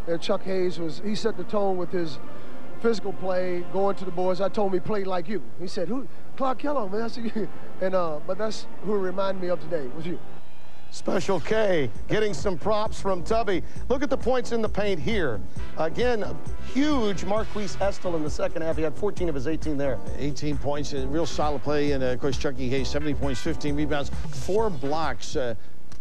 And Chuck Hayes he set the tone with his physical play, going to the boys. I told him he played like you. He said, "Who? Clark Kellogg, man." I said, and but that's who reminded me of today, was you. Special K getting some props from Tubby. Look at the points in the paint here. Again, huge Marquise Estel in the second half. He had 14 of his 18 there. 18 points, real solid play. And, of course, Chucky Hayes, 70 points, 15 rebounds, 4 blocks.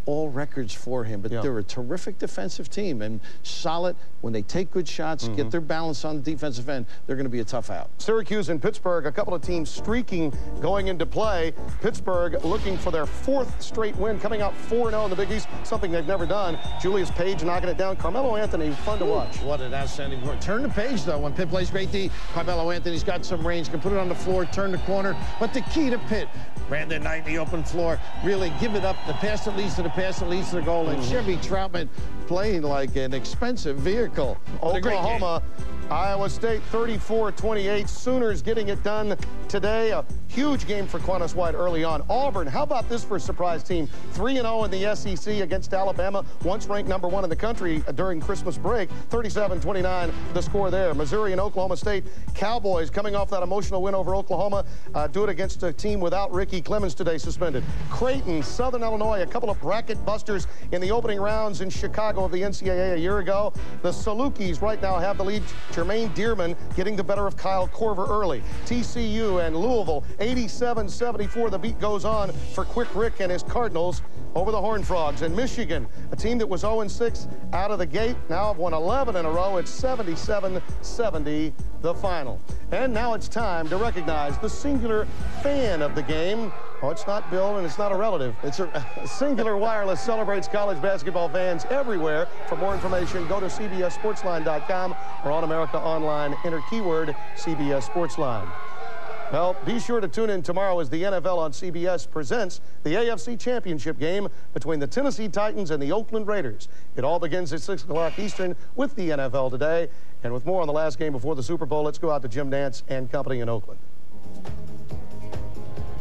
All records for him, but they're a terrific defensive team and solid. When they take good shots, get their balance on the defensive end, they're going to be a tough out. Syracuse and Pittsburgh, a couple of teams streaking going into play. Pittsburgh looking for their 4th straight win, coming out 4-0 in the Big East, something they've never done. Julius Page knocking it down. Carmelo Anthony, fun to watch. What an outstanding work. Turn the page, though. When Pitt plays great D, Carmelo Anthony's got some range, can put it on the floor, turn the corner. But the key to Pitt, Brandon Knight in the open floor, really give it up. The pass that leads to the pass that leads to the goal. And Chevy Troutman playing like an expensive vehicle. Oklahoma, Iowa State 34-28. Sooners getting it done today. A huge game for Quantas White early on. Auburn, how about this for a surprise team? 3-0 in the SEC against Alabama, once ranked number 1 in the country during Christmas break. 37-29 the score there. Missouri and Oklahoma State. Cowboys coming off that emotional win over Oklahoma. Do it against a team without Ricky Clemens today suspended. Creighton, Southern Illinois, a couple of bracket busters in the opening rounds in Chicago of the NCAA a year ago. The Salukis right now have the lead. Jermaine Dearman getting the better of Kyle Korver early. TCU and Louisville, 87-74. The beat goes on for Quick Rick and his Cardinals over the Horned Frogs. And Michigan, a team that was 0-6 out of the gate, now have won 11 in a row. It's 77-70 the final. And now it's time to recognize the singular fan of the game. Oh, it's not Bill, and it's not a relative. It's a Singular Wireless celebrates college basketball fans everywhere. For more information, go to cbssportsline.com or on America Online. Enter keyword CBS Sportsline. Well, be sure to tune in tomorrow as the NFL on CBS presents the AFC Championship game between the Tennessee Titans and the Oakland Raiders. It all begins at 6 o'clock Eastern with the NFL today. And with more on the last game before the Super Bowl, let's go out to Jim Nantz and company in Oakland.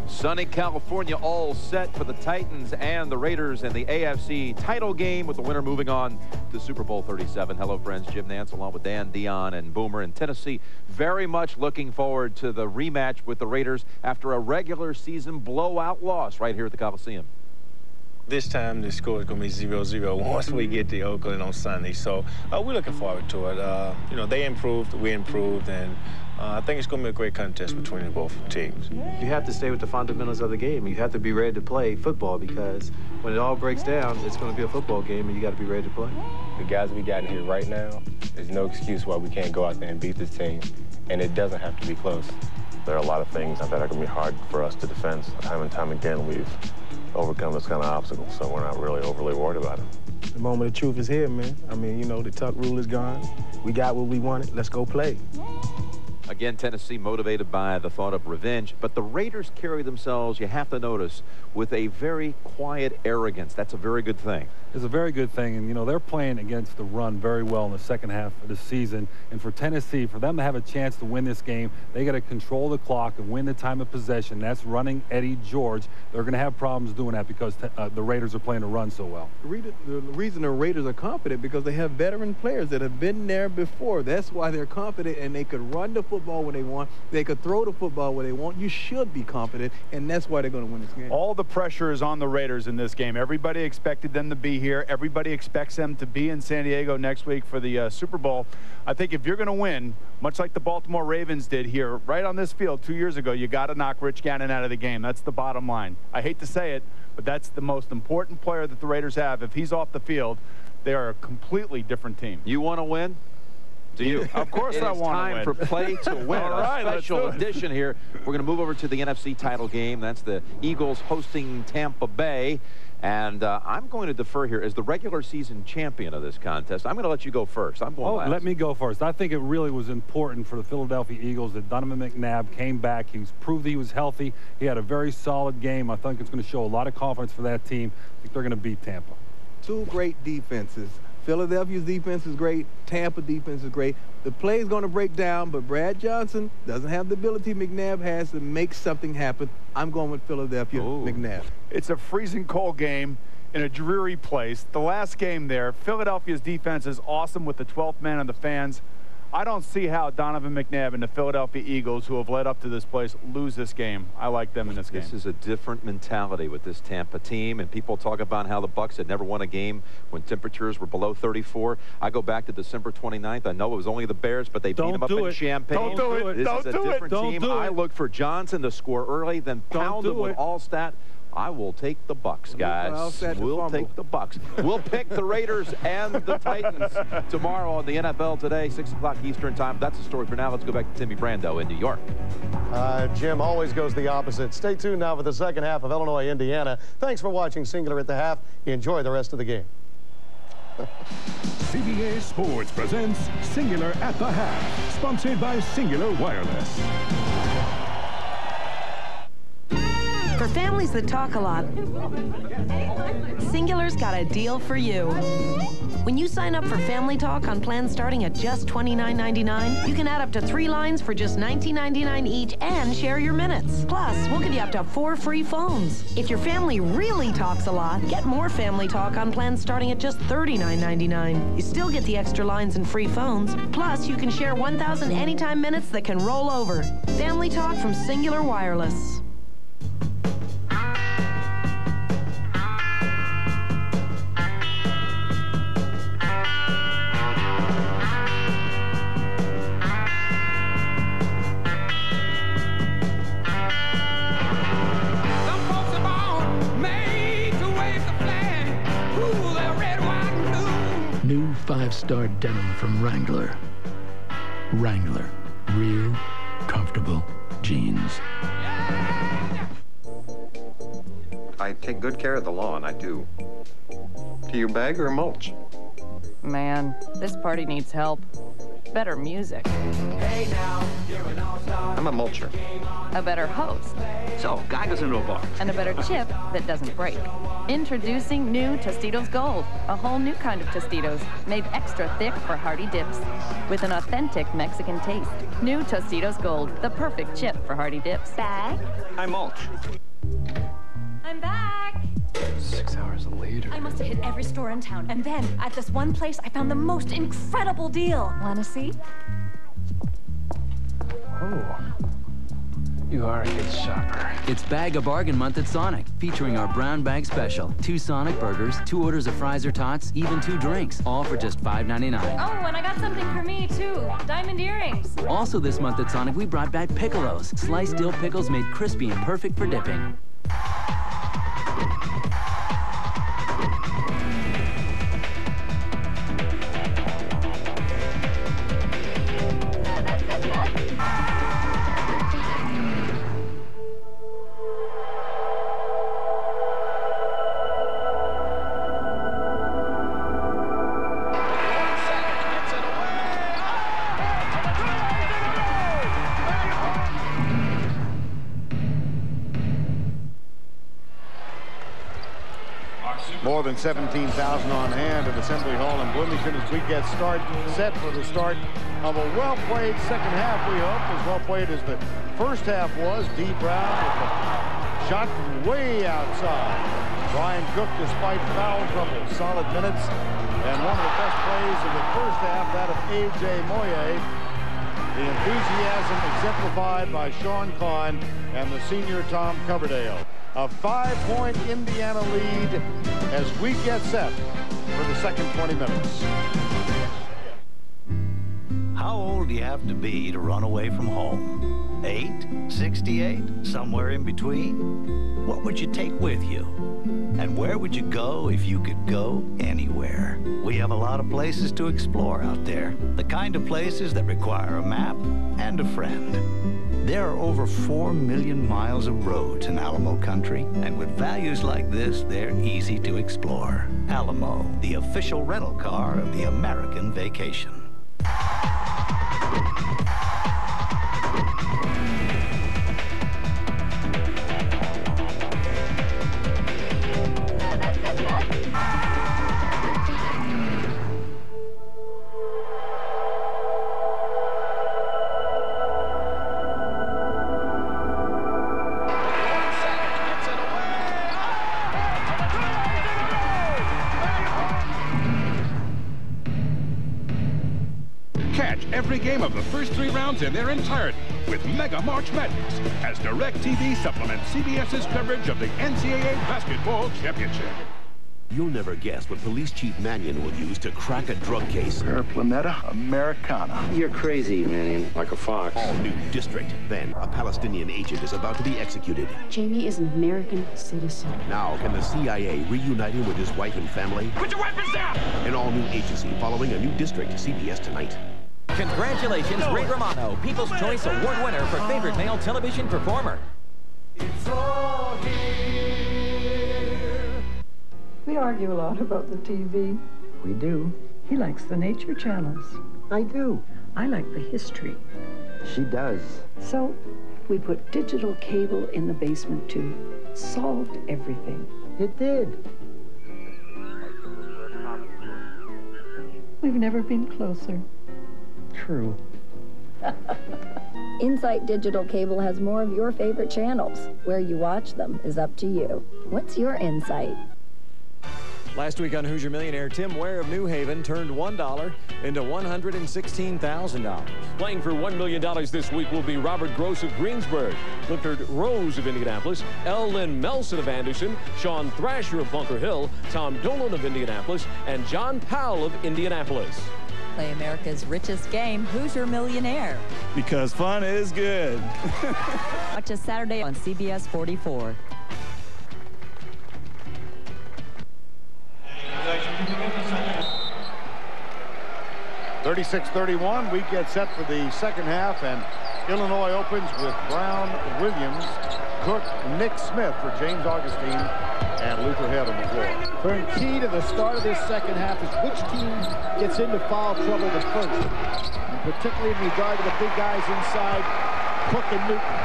Sunny California all set for the Titans and the Raiders in the AFC title game, with the winner moving on to Super Bowl 37. Hello, friends. Jim Nantz along with Dan Dion and Boomer in Tennessee. Very much looking forward to the rematch with the Raiders after a regular season blowout loss right here at the Coliseum. This time the score is going to be 0-0 once we get to Oakland on Sunday. So we're looking forward to it. You know, they improved, we improved, and I think it's going to be a great contest between the both teams. You have to stay with the fundamentals of the game. You have to be ready to play football, because when it all breaks down, it's going to be a football game, and you got to be ready to play. The guys we got in here right now, there's no excuse why we can't go out there and beat this team, and it doesn't have to be close. There are a lot of things that are going to be hard for us to defend. Time and time again, we've overcome this kind of obstacle, so we're not really overly worried about it. The moment of truth is here, man. I mean, you know, the tuck rule is gone. We got what we wanted. Let's go play. Again, Tennessee motivated by the thought of revenge, but the Raiders carry themselves, you have to notice, with a very quiet arrogance. That's a very good thing. It's a very good thing, and, you know, they're playing against the run very well in the second half of the season. And for Tennessee, for them to have a chance to win this game, they got to control the clock and win the time of possession. That's running Eddie George. They're going to have problems doing that because the Raiders are playing the run so well. The reason the Raiders are confident because they have veteran players that have been there before. That's why they're confident, and they could run the football when they want. They could throw the football when they want. You should be confident, and that's why they're going to win this game. All the pressure is on the Raiders in this game. Everybody expected them to be here. Everybody expects them to be in San Diego next week for the Super Bowl. I think if you're going to win, much like the Baltimore Ravens did here, right on this field 2 years ago, you got to knock Rich Gannon out of the game. That's the bottom line. I hate to say it, but that's the most important player that the Raiders have. If he's off the field, they are a completely different team. You want to win? Do you? Of course I want to win. It's time for Play to Win, All right, a special edition here. We're going to move over to the NFC title game. That's the Eagles hosting Tampa Bay. And I'm going to defer here as the regular season champion of this contest. I'm going to let you go first. I'm going last. Let me go first. I think it really was important for the Philadelphia Eagles that Donovan McNabb came back. He's proved he was healthy. He had a very solid game. I think it's going to show a lot of confidence for that team. I think they're going to beat Tampa. Two great defenses. Philadelphia's defense is great. Tampa defense is great. The play is going to break down, but Brad Johnson doesn't have the ability McNabb has to make something happen. I'm going with Philadelphia, McNabb. It's a freezing cold game in a dreary place. The last game there, Philadelphia's defense is awesome with the 12th man and the fans. I don't see how Donovan McNabb and the Philadelphia Eagles, who have led up to this place, lose this game. I like them in this game. This is a different mentality with this Tampa team, and people talk about how the Bucs had never won a game when temperatures were below 34. I go back to December 29th. I know it was only the Bears, but they beat them up in Champaign. Don't do it. This is a different team. I looked for Johnson to score early, then pound him with Allstat. I will take the Bucs, guys. We'll take the Bucs. We'll pick the Raiders and the Titans tomorrow on the NFL Today, 6 o'clock Eastern time. That's the story for now. Let's go back to Timmy Brando in New York. Jim always goes the opposite. Stay tuned now for the second half of Illinois, Indiana. Thanks for watching Singular at the Half. Enjoy the rest of the game. CBS Sports presents Singular at the Half, sponsored by Singular Wireless. For families that talk a lot, Singular's got a deal for you. When you sign up for Family Talk on plans starting at just $29.99, you can add up to 3 lines for just $19.99 each and share your minutes. Plus, we'll give you up to 4 free phones. If your family really talks a lot, get more Family Talk on plans starting at just $39.99. You still get the extra lines and free phones. Plus, you can share 1,000 anytime minutes that can roll over. Family Talk from Singular Wireless. New 5-star denim from Wrangler. Wrangler. Real, comfortable jeans. I take good care of the lawn, I do. Do you bag or mulch? Man, this party needs help. Better music. Hey now, I'm a mulcher. A better host. So, guy goes into a bar. And a better chip that doesn't break. Introducing new Tostitos Gold, a whole new kind of Tostitos, made extra thick for hearty dips, with an authentic Mexican taste. New Tostitos Gold, the perfect chip for hearty dips. Bag? I mulch. I'm back. 6 hours later. I must have hit every store in town, and then at this one place, I found the most incredible deal. Wanna see? Oh. You are a good shopper. It's Bag a Bargain Month at Sonic, featuring our Brown Bag Special. 2 Sonic burgers, 2 orders of fries or tots, even 2 drinks, all for just $5.99. Oh, and I got something for me, too. Diamond earrings. Also this month at Sonic, we brought back Piccolos, sliced dill pickles made crispy and perfect for dipping. More than 17,000 on hand at Assembly Hall in Bloomington as we get set for the start of a well-played second half, we hope. As well-played as the first half was. D. Brown with a shot from way outside. Brian Cook, despite foul trouble, solid minutes. And one of the best plays of the first half, that of A.J. Moye. The enthusiasm exemplified by Sean Kahn and the senior Tom Coverdale. A 5-point Indiana lead as we get set for the second 20 minutes. How old do you have to be to run away from home? 8? 68? Somewhere in between? What would you take with you? And where would you go if you could go anywhere? We have a lot of places to explore out there. The kind of places that require a map and a friend. There are over 4 million miles of roads in Alamo country, and with values like this, they're easy to explore. Alamo, the official rental car of the American vacation. Catch every game of the first 3 rounds in their entirety with Mega March Madness as DirecTV supplements CBS's coverage of the NCAA Basketball Championship. You'll never guess what Police Chief Mannion will use to crack a drug case. Planeta Americana. You're crazy, Mannion. Like a fox. All new district. Then, a Palestinian agent is about to be executed. Jamie is an American citizen. Now, can the CIA reunite him with his wife and family? Put your weapons down! An all-new agency following a new district. CBS tonight. Congratulations, Ray Romano, People's Choice Award winner for Favorite Male Television Performer. It's all here. We argue a lot about the TV. We do. He likes the nature channels. I do. I like the history. She does. So, we put digital cable in the basement too. Solved everything. It did. We've never been closer. True. Insight Digital Cable has more of your favorite channels. Where you watch them is up to you. What's your insight? Last week on Hoosier Millionaire, Tim Ware of New Haven turned $1 into $116,000. Playing for $1 million this week will be Robert Gross of Greensburg, Clifford Rose of Indianapolis, L. Lynn Melson of Anderson, Sean Thrasher of Bunker Hill, Tom Dolan of Indianapolis, and John Powell of Indianapolis. Play America's richest game, Hoosier Millionaire. Because fun is good. Watch us Saturday on CBS 44. (36-31). We get set for the second half, and Illinois opens with Brown, Williams, Cook, Nick Smith for James Augustine, and Luther Head on the floor. The key to the start of this second half is which team gets into foul trouble the first, and particularly in regard to the big guys inside, Cook and Newton.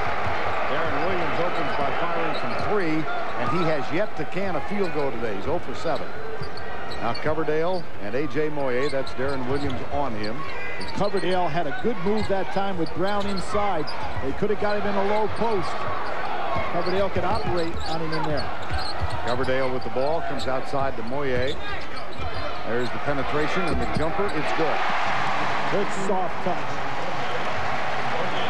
Darren Williams opens by firing from 3, and he has yet to can a field goal today. He's 0 for 7. Now Coverdale and A.J. Moye, that's Darren Williams on him. And Coverdale had a good move that time with Brown inside. They could have got him in a low post. Coverdale can operate on him in there. Coverdale with the ball, comes outside to Moye. There's the penetration and the jumper. It's good. Good soft touch.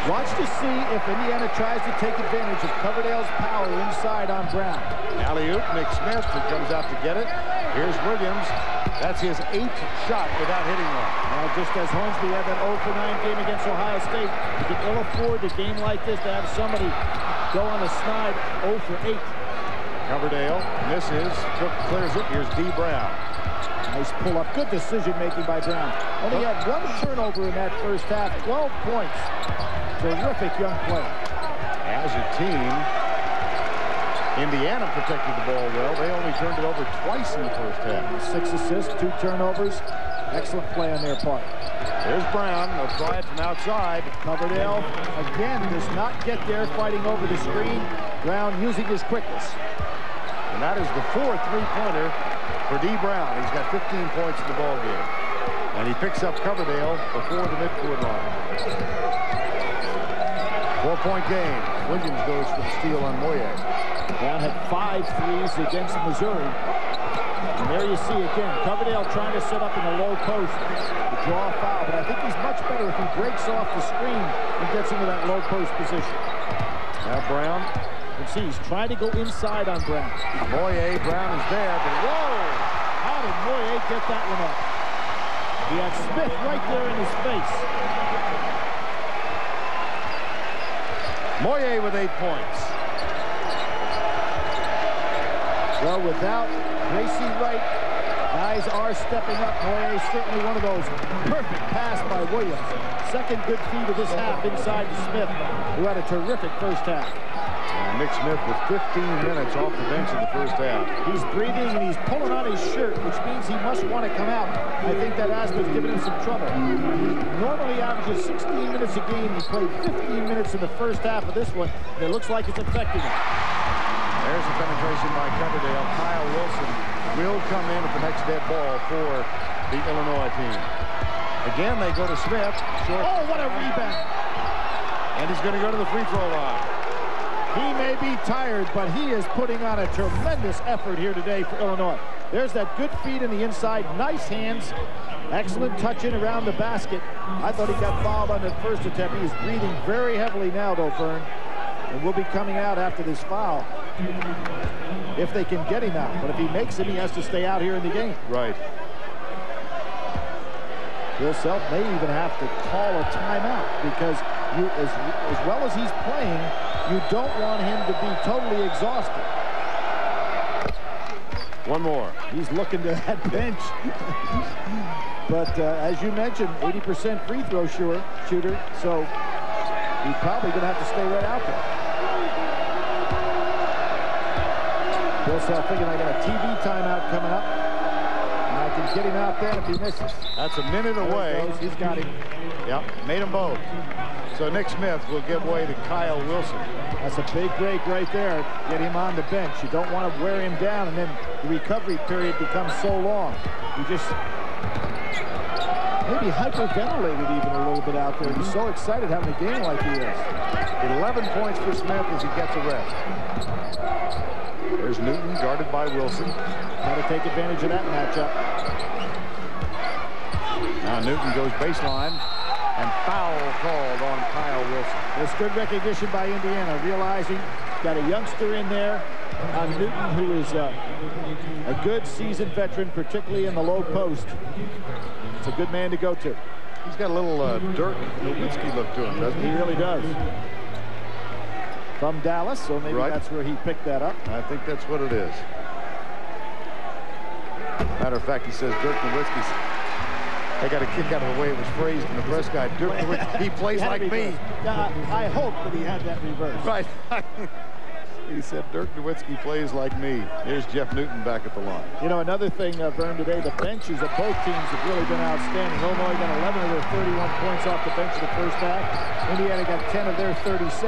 Watch to see if Indiana tries to take advantage of Coverdale's power inside on Brown. Alley-oop, Nick Smith, who comes out to get it. Here's Williams. That's his 8th shot without hitting one. Now, just as Hornsby had that 0 for 9 game against Ohio State, you can ill afford a game like this to have somebody go on a snide 0 for 8. Coverdale misses. Cook clears it. Here's D. Brown. Nice pull-up. Good decision-making by Brown. Only had 1 turnover in that first half. 12 points. Terrific young player. As a team, Indiana protected the ball well. They only turned it over twice in the first half. 6 assists, 2 turnovers. Excellent play on their part. There's Brown. They'll try it from outside. Coverdale, again, does not get there fighting over the screen. Brown using his quickness. And that is the 4th three-pointer for D. Brown. He's got 15 points in the ball game. And he picks up Coverdale before the midcourt line. 4-point game. Williams goes for the steal on Moye. Brown had 5 threes against Missouri. And there you see again, Coverdale trying to set up in the low post to draw a foul. But I think he's much better if he breaks off the screen and gets into that low post position. Now Brown, you can see he's trying to go inside on Brown. Moye, Brown is there, but whoa! How did Moye get that one up? He had Smith right there in his face. Moyer with 8 points. Well, without Gracie Wright, guys are stepping up. Moyer certainly one of those. Perfect pass by Williams. Second good feed of this half inside to Smith, who had a terrific first half. Nick Smith with 15 minutes off the bench in the first half. He's breathing and he's pulling on his shirt, which means he must want to come out. I think that asthma's giving him some trouble. He normally averages 16 minutes a game. He played 15 minutes in the first half of this one, and it looks like it's affecting him. There's a penetration by Coverdale. Kyle Wilson will come in at the next dead ball for the Illinois team. Again, they go to Smith. Short. Oh, what a rebound. And he's going to go to the free throw line. He may be tired, but he is putting on a tremendous effort here today for Illinois. There's that good feed in the inside, nice hands, excellent touch in around the basket. I thought he got fouled on that first attempt. He is breathing very heavily now, though, Vern, and will be coming out after this foul if they can get him out. But if he makes him, he has to stay out here in the game. Right. Bill Self may even have to call a timeout because as well as he's playing, you don't want him to be totally exhausted. One more. He's looking to that bench. But as you mentioned, 80% free throw shooter, so he's probably going to have to stay right out there. Bill Self thinking I got a TV timeout coming up, and I can get him out there if he misses. That's a minute away. He He's got him. Yep, made them both. So Nick Smith will give way to Kyle Wilson. That's a big break right there. Get him on the bench. You don't want to wear him down, and then the recovery period becomes so long. You just maybe hyperventilated even a little bit out there. He's so excited having a game like he is. 11 points for Smith as he gets a rest. There's Newton guarded by Wilson. Got to take advantage of that matchup. Now Newton goes baseline. And foul called on Kyle Wilson. There's good recognition by Indiana, realizing got a youngster in there on Newton, who is a good seasoned veteran, particularly in the low post. It's a good man to go to. He's got a little Dirk Nowitzki look to him, doesn't he? He really does. From Dallas, so maybe that's where he picked that up. I think that's what it is. Matter of fact, he says Dirk Nowitzki. I got a kick out of the way it was phrased in the press guide. Dirk Nowitzki, he plays like me. I hope that he had that reverse. Right. He said Dirk Nowitzki plays like me. Here's Jeff Newton back at the line. You know, another thing, Vern, today, the benches of both teams have really been outstanding. Illinois got 11 of their 31 points off the bench in the first half. Indiana got 10 of their 36.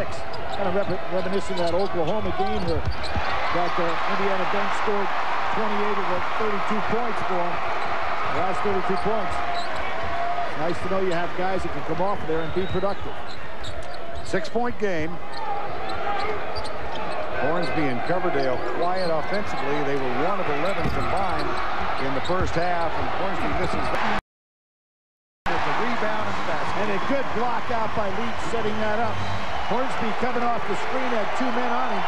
Kind of reminiscent of that Oklahoma game where that Indiana bench scored 28 of the 32 points for them. The last 32 points. Nice to know you have guys that can come off there and be productive. 6-point game. Hornsby and Coverdale quiet offensively. They were 1 of 11 combined in the first half, and Hornsby misses that. The rebound and basket. And a good block out by Leach setting that up. Hornsby coming off the screen, had 2 men on him.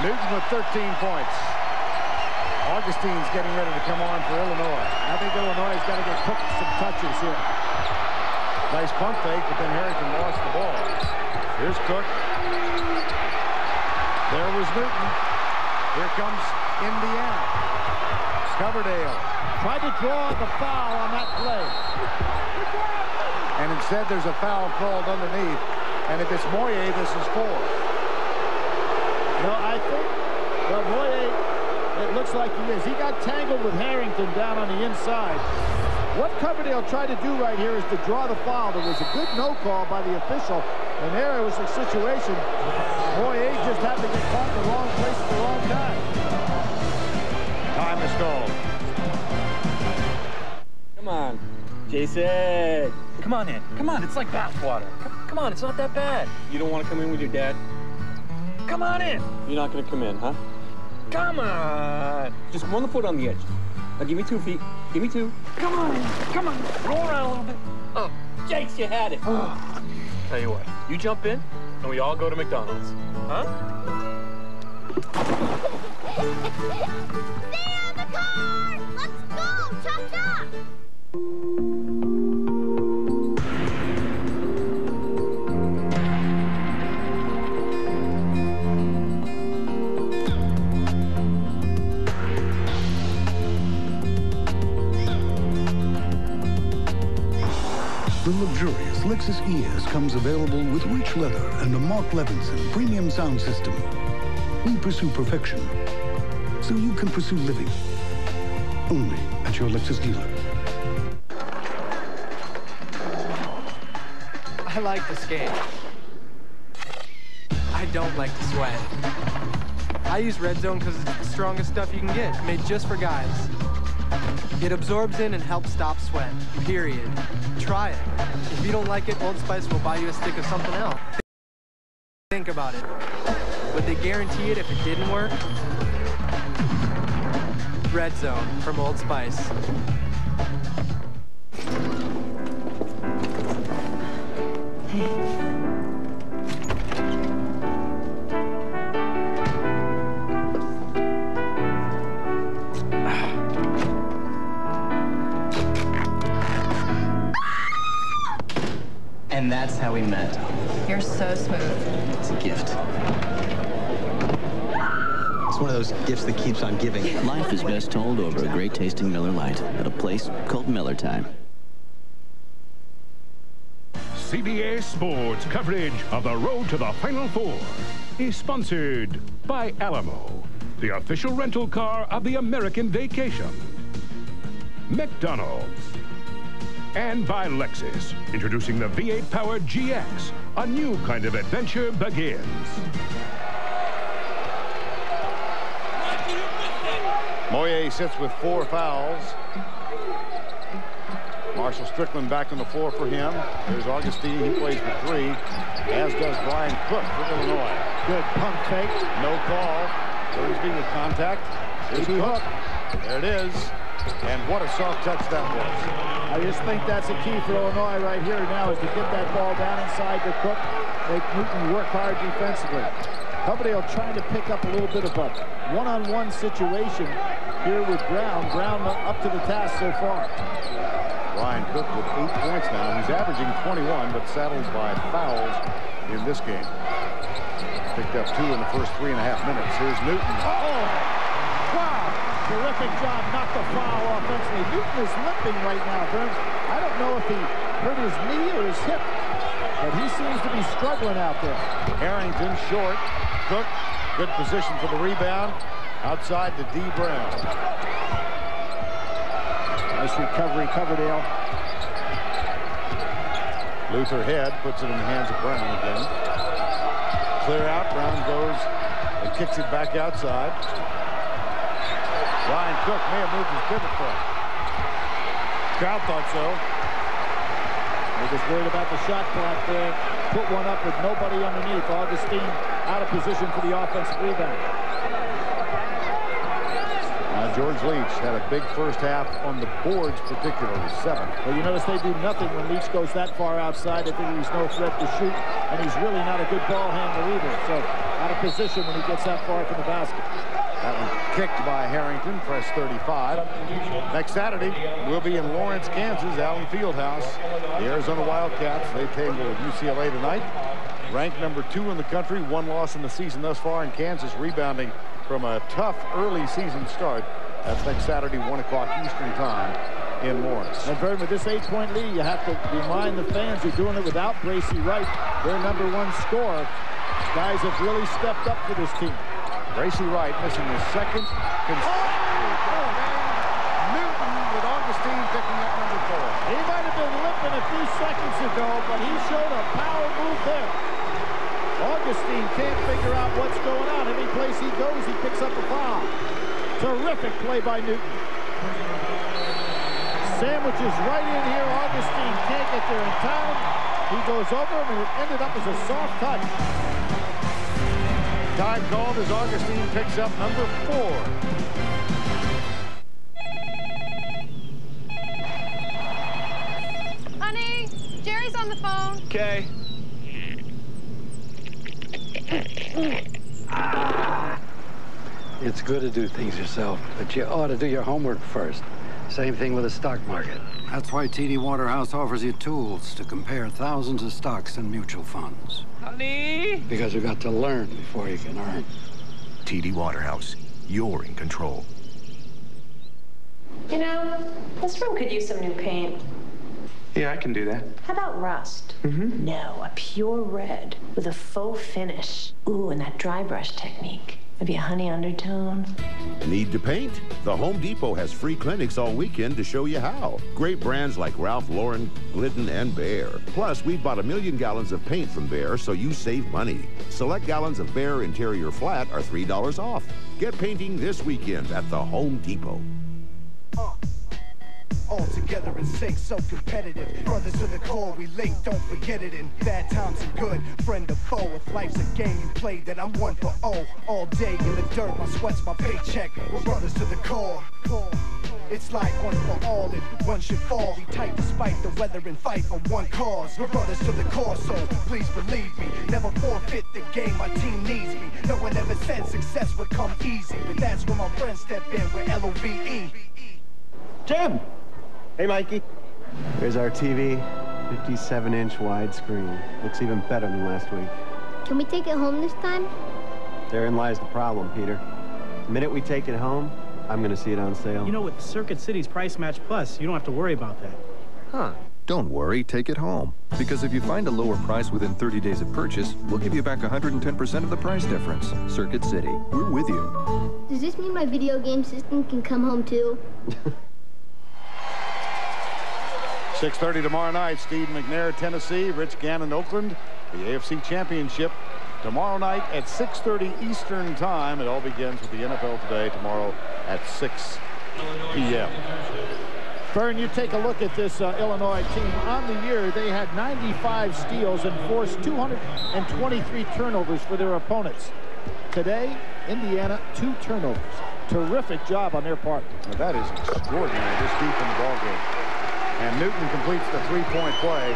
Newton with 13 points. Augustine's getting ready to come on for Illinois. I think Illinois has got to get Cook some touches here. Nice pump fake, but then Harrington lost the ball. Here's Cook. There was Newton. Here comes Indiana. Coverdale. Tried to draw the foul on that play. And instead there's a foul called underneath. And if it's Moyer, this is 4. No, I think, well, Moyer, it looks like he is. He got tangled with Harrington down on the inside. What Coverdale tried to do right here is to draw the foul. There was a good no call by the official, and there was a situation. Moyer just happened to get caught in the wrong place at the wrong time. Time is called. Come on, Jason. Come on in. Come on, it's like bathwater. Come on, it's not that bad. You don't want to come in with your dad? Come on in. You're not going to come in, huh? Come on. Just 1 foot on the edge. Now give me 2 feet. Give me 2. Come on in. Come on. Roll around a little bit. Oh, Jakes, you had it. Oh. Tell you what, you jump in, and we all go to McDonald's. Huh? Stay on the car! Let's go! Chop, chop! The luxurious Lexus ES comes available with rich leather and a Mark Levinson premium sound system. We pursue perfection, so you can pursue living. Only at your Lexus dealer. I like to skate. I don't like to sweat. I use Red Zone because it's the strongest stuff you can get, made just for guys. It absorbs in and helps stop sweat, period. Try it. If you don't like it, Old Spice will buy you a stick of something else. Think about it. Would they guarantee it if it didn't work? Red Zone from Old Spice. And that's how we met. You're so smooth. It's a gift. It's one of those gifts that keeps on giving. Life is best told over a great tasting Miller Lite at a place called Miller Time. CBS Sports coverage of the road to the Final Four is sponsored by Alamo, the official rental car of the American Vacation, McDonald's, and by Lexus, introducing the V8-powered GX. A new kind of adventure begins. Moyer sits with 4 fouls. Marshall Strickland back on the floor for him. There's Augustine. He plays with 3, as does Brian Cook for Illinois. Good pump fake. No call. Thursby with contact. Here's Cook. There it is. And what a soft touch that was. I just think that's a key for Illinois right here now, is to get that ball down inside to Cook, make Newton work hard defensively. Coverdale trying to pick up a little bit of a one-on-one situation here with Brown. Brown up to the task so far. Brian Cook with 8 points now. He's averaging 21, but saddled by fouls in this game. Picked up 2 in the first 3.5 minutes. Here's Newton. Oh! Wow! Terrific job, not the foul offensively. Newton is limping right now, Burns. I don't know if he hurt his knee or his hip, but he seems to be struggling out there. Harrington short. Cook, good position for the rebound. Outside to D. Brown. Nice recovery, Coverdale. Luther Head puts it in the hands of Brown again. Clear out, Brown goes and kicks it back outside. Brian Cook may have moved his pivot foot. Crowd thought so. They're just worried about the shot clock there. Put one up with nobody underneath. Augustine out of position for the offensive rebound. George Leach had a big first half on the boards, particularly 7. Well, you notice they do nothing when Leach goes that far outside. They think he's no threat to shoot, and he's really not a good ball handler either. So out of position when he gets that far from the basket. That one kicked by Harrington, press 35. Next Saturday, we'll be in Lawrence, Kansas, Allen Fieldhouse. The Arizona Wildcats, they tangle with UCLA tonight. Ranked number 2 in the country, 1 loss in the season thus far, in Kansas rebounding from a tough early season start. That's next Saturday, 1 o'clock Eastern time in Lawrence. And Vernon, with this 8-point lead, you have to remind the fans you're doing it without Bracy Wright, their #1 scorer. Guys have really stepped up for this team. Bracy Wright missing his second consecutive game. Newton with Augustine picking up number 4. He might have been limping a few seconds ago, but he showed a power move there. Augustine can't figure out what's going on. Every place he goes, he picks up a foul. Terrific play by Newton. Sandwiches right in here. Augustine can't get there in time. He goes over him, and it ended up as a soft touch. Time called as Augustine picks up number 4. Honey, Jerry's on the phone. Okay. It's good to do things yourself, but you ought to do your homework first. Same thing with the stock market. That's why TD Waterhouse offers you tools to compare thousands of stocks and mutual funds. Honey! Because you got to learn before you can earn. TD Waterhouse, you're in control. You know, this room could use some new paint. Yeah, I can do that. How about rust? Mm-hmm. No, a pure red with a faux finish. Ooh, and that dry brush technique. Maybe a honey undertone. Need to paint? The Home Depot has free clinics all weekend to show you how. Great brands like Ralph Lauren, Glidden, and Behr. Plus, we've bought 1 million gallons of paint from Behr, so you save money. Select gallons of Behr Interior Flat are $3 off. Get painting this weekend at the Home Depot. All together in sync, so competitive. Brothers to the core, we link, don't forget it. In bad times and good, friend or foe. If life's a game you play, then I'm 1 for 0. All day in the dirt, my sweat's my paycheck. We're brothers to the core. It's like 1 for all, if one should fall. We tight despite the weather and fight for one cause. We're brothers to the core, so please believe me. Never forfeit the game, my team needs me. No one ever said success would come easy, but that's when my friends step in with LOVE. Jim! Hey, Mikey. There's our TV, 57-inch widescreen. Looks even better than last week. Can we take it home this time? Therein lies the problem, Peter. The minute we take it home, I'm going to see it on sale. You know, with Circuit City's Price Match Plus, you don't have to worry about that. Huh. Don't worry, take it home. Because if you find a lower price within 30 days of purchase, we'll give you back 110% of the price difference. Circuit City, we're with you. Does this mean my video game system can come home too? 6:30 tomorrow night, Steve McNair, Tennessee, Rich Gannon, Oakland, the AFC Championship. Tomorrow night at 6:30 Eastern Time. It all begins with the NFL Today tomorrow at 6 p.m. Vern, you take a look at this Illinois team. On the year, they had 95 steals and forced 223 turnovers for their opponents. Today, Indiana, 2 turnovers. Terrific job on their part. Now that is extraordinary, this deep in the ballgame. And Newton completes the 3-point play.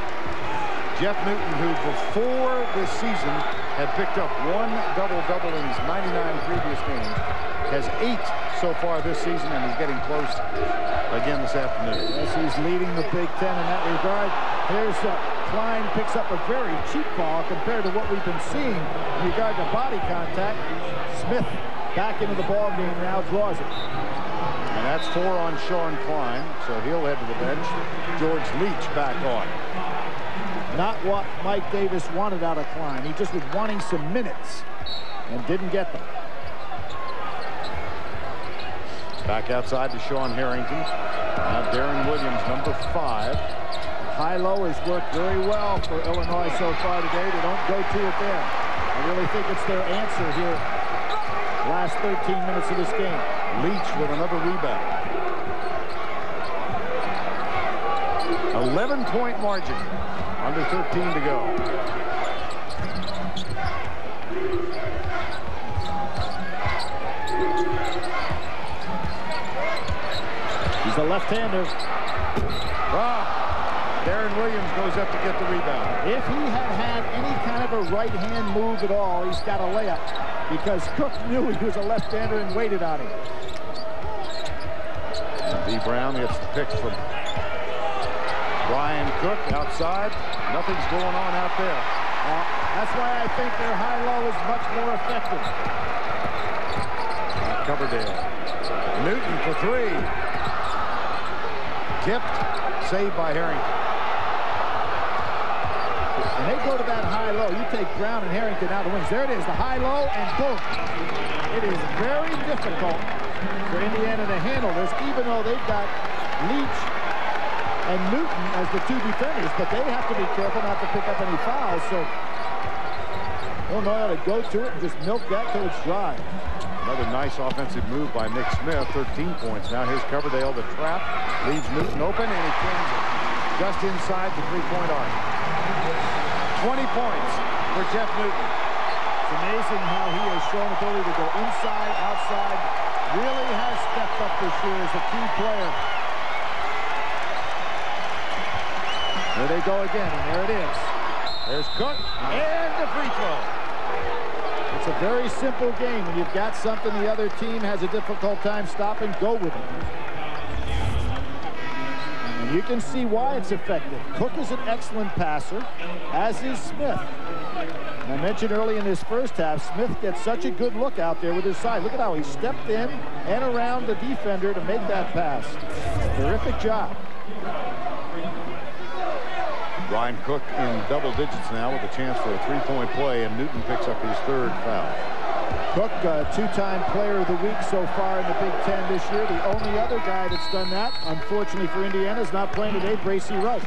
Jeff Newton, who before this season had picked up 1 double-double in his 99 previous games, has 8 so far this season, and he's getting close again this afternoon. Yes, he's leading the Big Ten in that regard. Here's Klein picks up a very cheap ball compared to what we've been seeing in regard to body contact. Smith back into the ball game now, draws it. And that's 4 on Sean Klein, so he'll head to the bench. George Leach back on. Not what Mike Davis wanted out of Klein. He just was wanting some minutes and didn't get them. Back outside to Sean Harrington. Now Darren Williams, number 5. High-low has worked very well for Illinois so far today. They don't go to it there. I really think it's their answer here. Last 13 minutes of this game. Leach with another rebound. 11-point margin. Under 13 to go. He's a left-hander. Darren Williams goes up to get the rebound. If he had any kind of a right-hand move at all, he's got a layup. Because Cook knew he was a left-hander and waited on him. And B. Brown gets the pick from Brian Cook outside. Nothing's going on out there. That's why I think their high-low is much more effective. Coverdale. Newton for 3. Tipped. Saved by Harrington. And they go to that high-low. You take Brown and Harrington out of the wings. There it is, the high-low, and boom. It is very difficult for Indiana to handle this, even though they've got Leach and Newton as the 2 defenders, but they have to be careful not to pick up any fouls. So Illinois ought to go to it and just milk that till it's dry. Another nice offensive move by Nick Smith. 13 points. Now here's Coverdale, the trap. Leaves Newton open, and he cleans it just inside the 3-point arc. 20 points for Jeff Newton. It's amazing how he has shown ability to go inside, outside. Really has stepped up this year as a key player. There they go again, and there it is. There's Cook, and the free throw. It's a very simple game. When you've got something the other team has a difficult time stopping, go with it. And you can see why it's effective. Cook is an excellent passer, as is Smith. And I mentioned early in this first half, Smith gets such a good look out there with his side. Look at how he stepped in and around the defender to make that pass. Terrific job. Brian Cook in double digits now with a chance for a three-point play, and Newton picks up his third foul. Cook, two-time player of the week so far in the Big Ten this year. The only other guy that's done that, unfortunately for Indiana, is not playing today, Bracy Wright.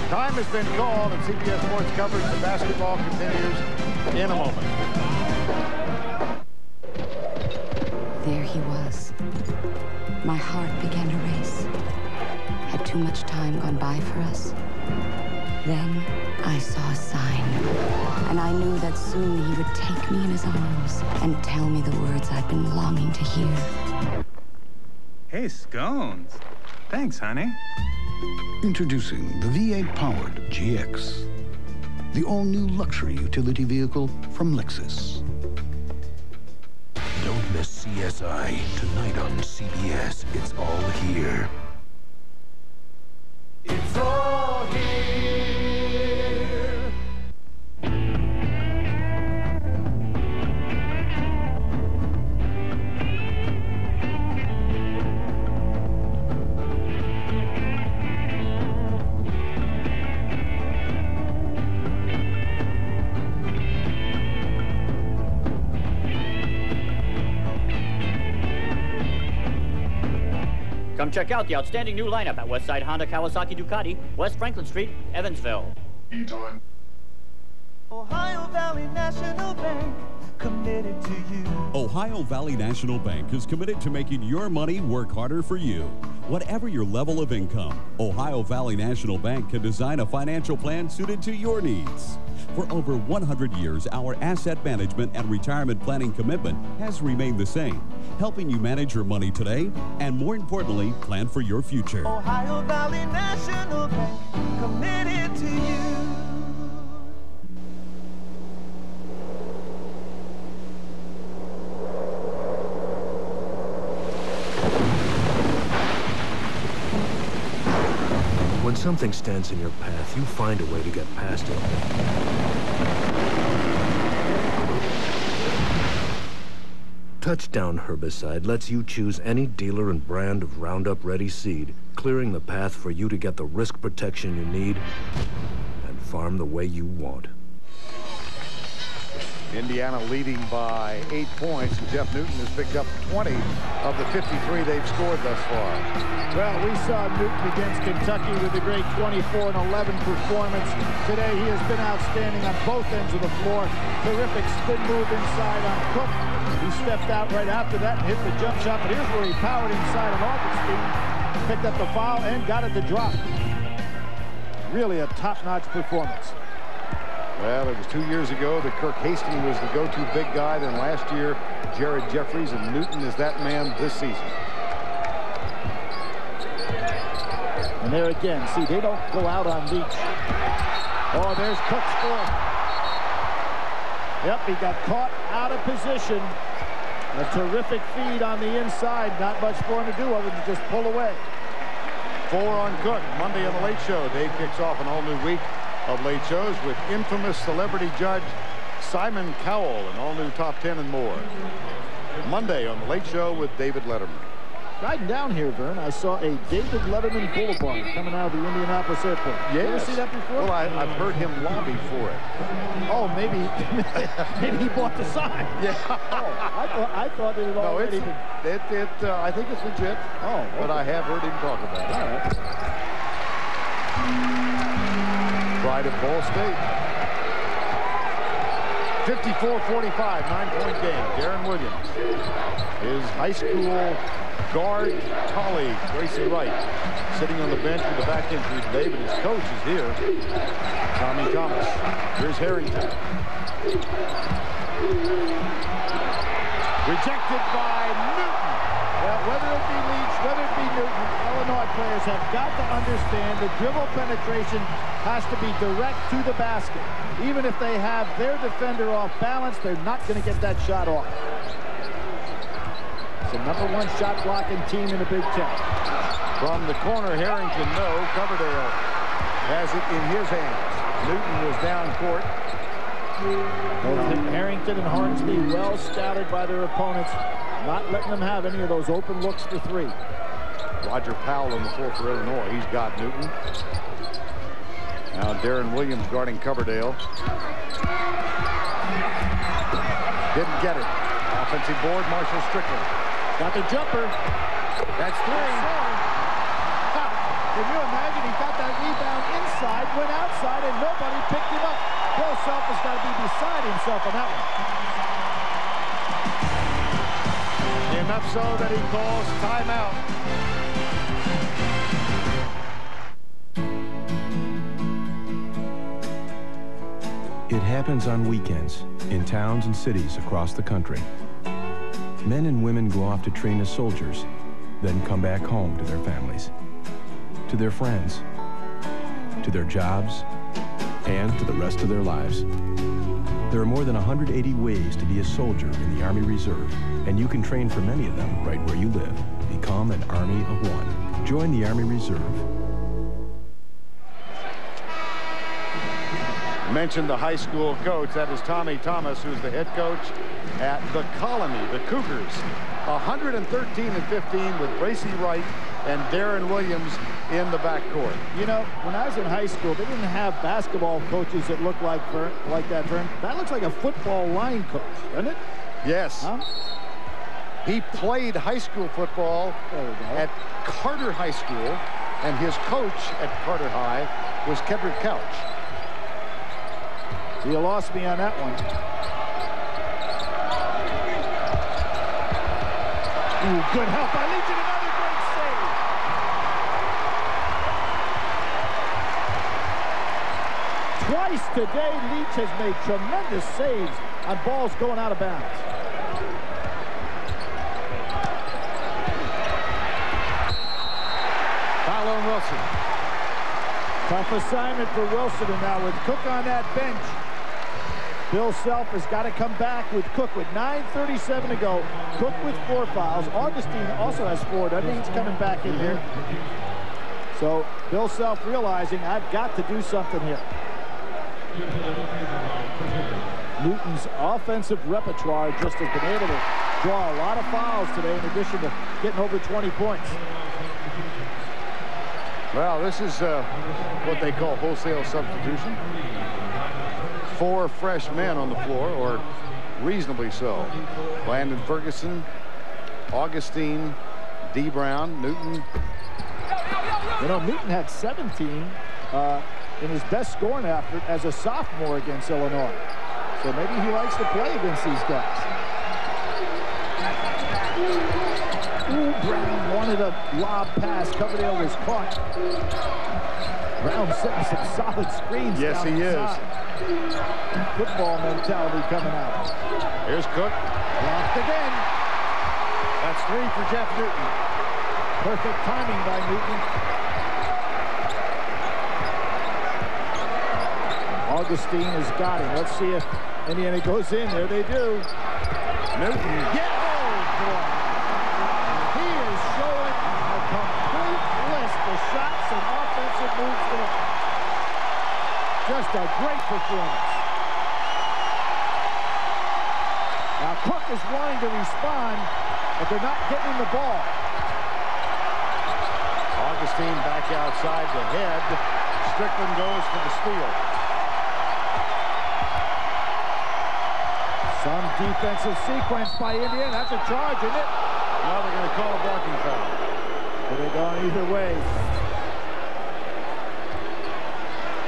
Time has been called, and CBS Sports coverage of basketball continues in a moment. There he was. My heart began to race. Had too much time gone by for us? Then I saw a sign, and I knew that soon he would take me in his arms and tell me the words I'd been longing to hear. Hey, scones. Thanks, honey. Introducing the V8-powered GX, the all-new luxury utility vehicle from Lexus. Don't miss CSI tonight on CBS. It's all here. It's all here. Come check out the outstanding new lineup at Westside Honda Kawasaki Ducati, West Franklin Street, Evansville. Anytime. Ohio Valley National Bank, committed to you. Ohio Valley National Bank is committed to making your money work harder for you. Whatever your level of income, Ohio Valley National Bank can design a financial plan suited to your needs. For over 100 years, our asset management and retirement planning commitment has remained the same, helping you manage your money today and, more importantly, plan for your future. Ohio Valley National Bank, committed to you. When something stands in your path, you find a way to get past it. Touchdown Herbicide lets you choose any dealer and brand of Roundup Ready seed, clearing the path for you to get the risk protection you need and farm the way you want. Indiana leading by 8 points. Jeff Newton has picked up 20 of the 53 they've scored thus far. Well, we saw Newton against Kentucky with a great 24-11 performance. Today he has been outstanding on both ends of the floor. Terrific spin move inside on Cook. He stepped out right after that and hit the jump shot, but here's where he powered inside on Augustine, picked up the foul and got it to drop. Really a top-notch performance. Well, it was 2 years ago that Kirk Hastings was the go-to big guy. Then last year, Jared Jeffries, and Newton is that man this season. And there again, see, they don't go out on Leach. Oh, there's Cook's fourth. Yep, he got caught out of position. A terrific feed on the inside. Not much for him to do other than just pull away. 4 on Cook. Monday on the Late Show. Dave kicks off an all-new week of late shows with infamous celebrity judge Simon Cowell, and all new top 10 and more. Monday on the Late Show with David Letterman. Riding down here, Vern, I saw a David Letterman Boulevard coming out of the Indianapolis airport. Yes. You ever see that before? Well, I've heard him lobby for it. Oh, maybe he bought the sign. Yeah. Oh, I thought it had already been. I think it's legit. Oh, okay. But I have heard him talk about it. All right. Pride of Ball State. 54-45, 9-point game. Darren Williams. His high school guard colleague, Bracy Wright, sitting on the bench with a back injury today, but his coach is here, Tommy Thomas. Here's Harrington. Rejected by Newton. Well, whether it be Leach, whether it be Newton, Illinois players have got to understand the dribble penetration has to be direct to the basket. Even if they have their defender off balance, they're not going to get that shot off. It's the #1 shot blocking team in the Big Ten. From the corner, Harrington, no. Coverdale has it in his hands. Newton was down court. Both Harrington and Hornsby well scouted by their opponents, not letting them have any of those open looks for three. Roger Powell on the floor for Illinois. He's got Newton. Now Darren Williams guarding Coverdale. Didn't get it. Offensive board, Marshall Strickland. Got the jumper. That's three. Can you imagine? He got that rebound inside, went outside, and nobody picked him up. Bill Self has got to be beside himself on that one. Enough so that he calls timeout. It happens on weekends in towns and cities across the country. Men and women go off to train as soldiers, then come back home to their families, to their friends, to their jobs, and to the rest of their lives. There are more than 180 ways to be a soldier in the Army Reserve, and you can train for many of them right where you live. Become an Army of One. Join the Army Reserve. Mentioned the high school coach. That is Tommy Thomas, who's the head coach at the Colony, the Cougars. 113-15 with Bracy Wright and Darren Williams in the backcourt. You know, when I was in high school, they didn't have basketball coaches that looked like that, Vern. That looks like a football line coach, doesn't it? Yes. Huh? He played high school football at Carter High School, and his coach at Carter High was Kedrick Couch. You lost me on that one. Ooh, good help by Legion. Another great save. Twice today, Leach has made tremendous saves on balls going out of bounds. Fallon Wilson. Tough assignment for Wilson, and now with Cook on that bench, Bill Self has got to come back with Cook with 9:37 to go. Cook with 4 fouls. Augustine also has 4. That means coming back in here. So Bill Self realizing I've got to do something here. Newton's offensive repertoire just has been able to draw a lot of fouls today in addition to getting over 20 points. Well, this is what they call wholesale substitution. 4 fresh men on the floor, or reasonably so. Landon Ferguson, Augustine, D. Brown, Newton. You know, Newton had 17 in his best scoring effort as a sophomore against Illinois. So maybe he likes to play against these guys. Ooh, Brown wanted a lob pass. Coverdale was caught. Brown setting some solid screens. Yes, he is. Football mentality coming out. Here's Cook. Blocked again. That's 3 for Jeff Newton. Perfect timing by Newton. Augustine has got him. Let's see if Indiana goes in. There they do. Newton. Yeah! Oh, boy. He is showing a complete list of shots and offensive moves to him. Just a great performance. Now Cook is wanting to respond, but they're not getting him the ball. Augustine back outside the head. Strickland goes for the steal. Some defensive sequence by Indiana. That's a charge, isn't it? Now they're going to call a blocking foul. But they're going either way.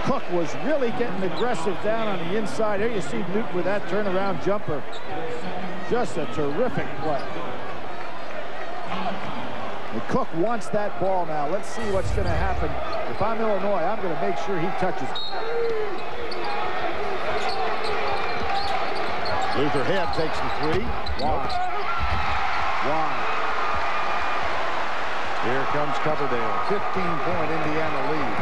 Cook was really getting aggressive down on the inside. There you see Newton with that turnaround jumper. Just a terrific play. And Cook wants that ball now. Let's see what's going to happen. If I'm Illinois, I'm going to make sure he touches it. Luther Head takes the 3. Wide. Here comes Coverdale. 15-point Indiana lead.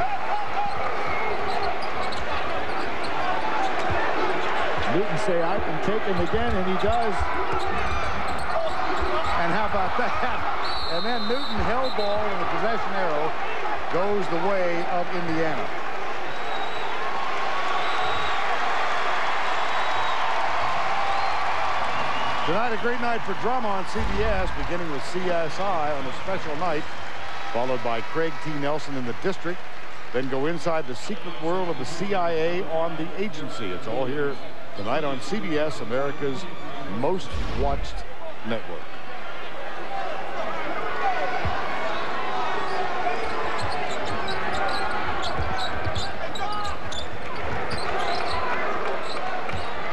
Newton say, I can take him again, and he does. And how about that? And then Newton held ball, and the possession arrow goes the way of Indiana. Tonight, a great night for drama on CBS, beginning with CSI on a special night, followed by Craig T. Nelson in the District, then go inside the secret world of the CIA on The Agency. It's all here tonight on CBS, America's most watched network.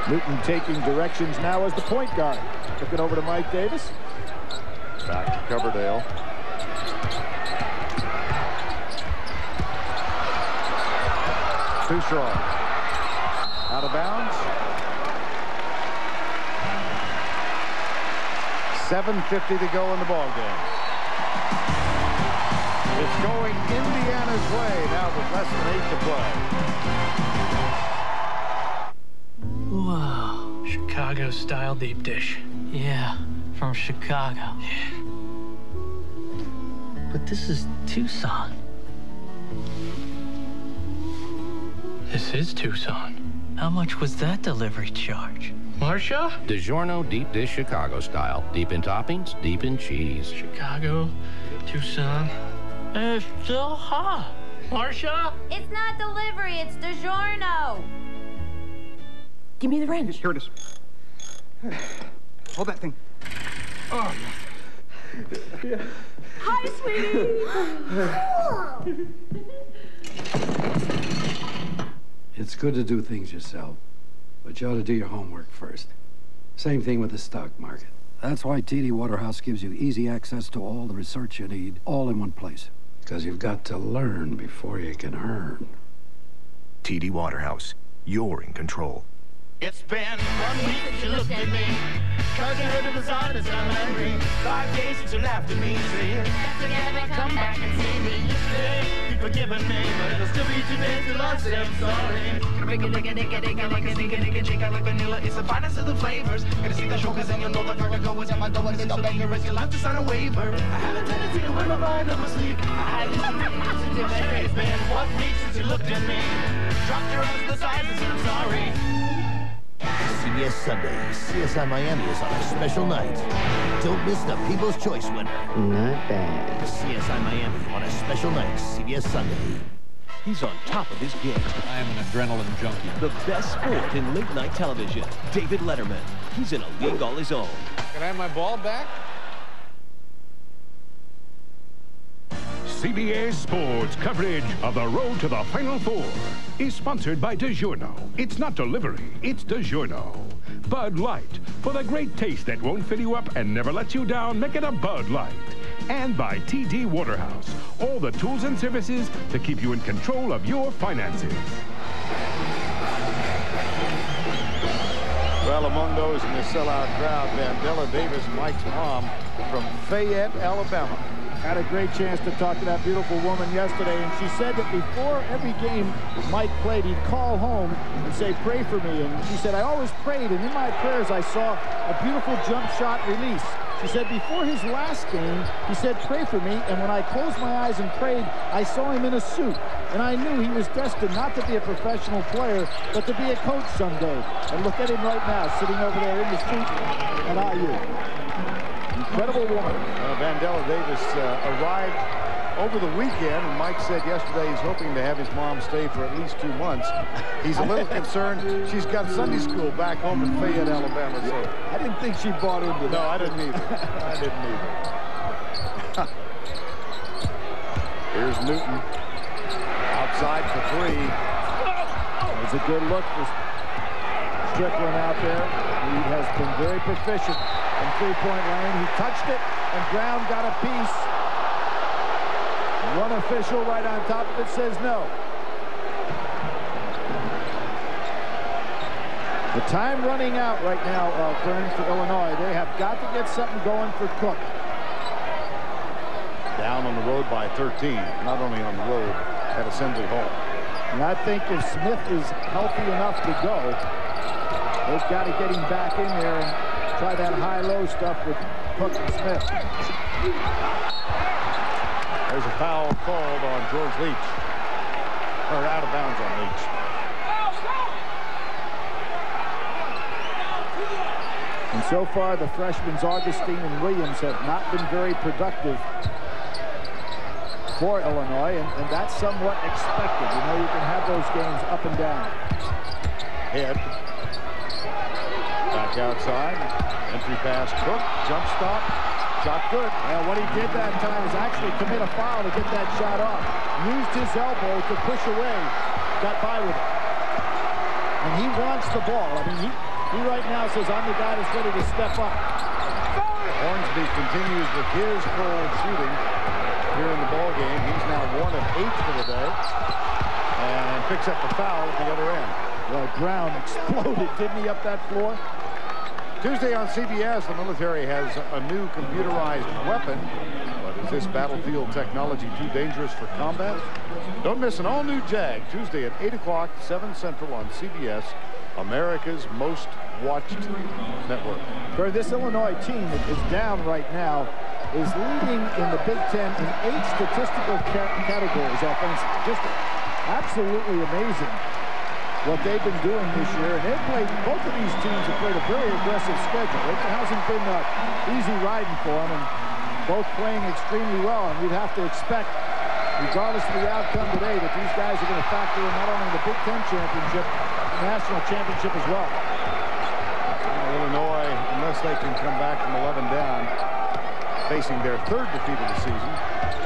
Newton taking directions now as the point guard. Looking over to Mike Davis. Back to Coverdale. Too short. Out of bounds. 7:50 to go in the ball game. It's going Indiana's way now with less than 8 to play. Whoa, Chicago-style deep dish. Yeah, from Chicago. Yeah. But this is Tucson. This is Tucson. How much was that delivery charge? Marcia? DiGiorno deep dish Chicago style. Deep in toppings, deep in cheese. Chicago, Tucson. And it's still hot. Marcia? It's not delivery, it's DiGiorno. Give me the wrench. Here it is. Hold that thing. Oh. Yeah. Hi, sweetie. It's good to do things yourself, but you ought to do your homework first. Same thing with the stock market. That's why TD Waterhouse gives you easy access to all the research you need, all in one place. Because you've got to learn before you can earn. TD Waterhouse, you're in control. It's been 1 week since you looked at me, 'cause you heard the sign and I'm angry. 5 days since you laughed at me, saying that together, come back and see me. You say you've forgiven me, but it'll still be too late till I say I'm sorry. Like vanilla, it's the finest of the flavors. Gonna see the show, 'cause then you'll know the vertigo is at my door. It's a banger, risk your life to sign a waiver. I have a tendency to wear my mind up my sleeve. It's been 1 week since you looked at me, dropped your eyes to the sides and said I'm sorry. CBS Sunday, CSI Miami is on a special night. Don't miss the People's Choice winner. Not bad. CSI Miami on a special night, CBS Sunday. He's on top of his game. I am an adrenaline junkie. The best sport in late-night television, David Letterman. He's in a league all his own. Can I have my ball back? CBS Sports coverage of the road to the Final Four is sponsored by DiGiorno. It's not delivery, it's DiGiorno. Bud Light, for the great taste that won't fill you up and never lets you down, make it a Bud Light. And by TD Waterhouse, all the tools and services to keep you in control of your finances. Well, among those in the sellout crowd, Vandella Davis, Mike's mom from Fayette, Alabama. Had a great chance to talk to that beautiful woman yesterday, and she said that before every game Mike played, he'd call home and say, pray for me. And she said, I always prayed, and in my prayers I saw a beautiful jump shot release. She said before his last game, he said, pray for me, and when I closed my eyes and prayed, I saw him in a suit. And I knew he was destined not to be a professional player, but to be a coach someday. And look at him right now, sitting over there in the suit at IU. Incredible woman. Vandella Davis arrived over the weekend, and Mike said yesterday he's hoping to have his mom stay for at least 2 months. He's a little concerned. She's got Sunday school back home in Fayette, Alabama. So I didn't think she bought into that. No, I didn't either. I didn't either. Here's Newton. Outside for 3. There's a good look for Strickland out there. He has been very proficient in three-point lane. He touched it, and Brown got a piece. One official right on top of it says no. The time running out right now, Vern, for Illinois. They have got to get something going for Cook. Down on the road by 13, not only on the road at Assembly Hall. And I think if Smith is healthy enough to go, they've got to get him back in there and try that high-low stuff with Cook and Smith. There's a foul called on George Leach. Or out of bounds on Leach. And so far, the freshmen Augustine and Williams have not been very productive for Illinois, and that's somewhat expected. You know, you can have those games up and down. Head. Back outside. Entry pass, Cook. Jump stop. Shot good. And what he did that time is actually commit a foul to get that shot off. Used his elbow to push away. Got by with it. And he wants the ball. I mean, he right now says, I'm the guy that's ready to step up. Hornsby continues with his cold shooting here in the ball game. He's now 1 of 8 for the day. And picks up the foul at the other end. Well, Brown exploded, didn't he, up that floor? Tuesday on CBS, the military has a new computerized weapon. But is this battlefield technology too dangerous for combat? Don't miss an all-new Jag Tuesday at 8 o'clock, 7 Central on CBS, America's most watched network. For this Illinois team that is down right now, is leading in the Big Ten in 8 statistical categories offensively. Just absolutely amazing what they've been doing this year. And they've played, both of these teams have played a very aggressive schedule. It hasn't been easy riding for them, and both playing extremely well. And we'd have to expect, regardless of the outcome today, that these guys are going to factor in not only the Big Ten championship, national championship as well. Illinois, unless they can come back from 11 down, facing their 3rd defeat of the season.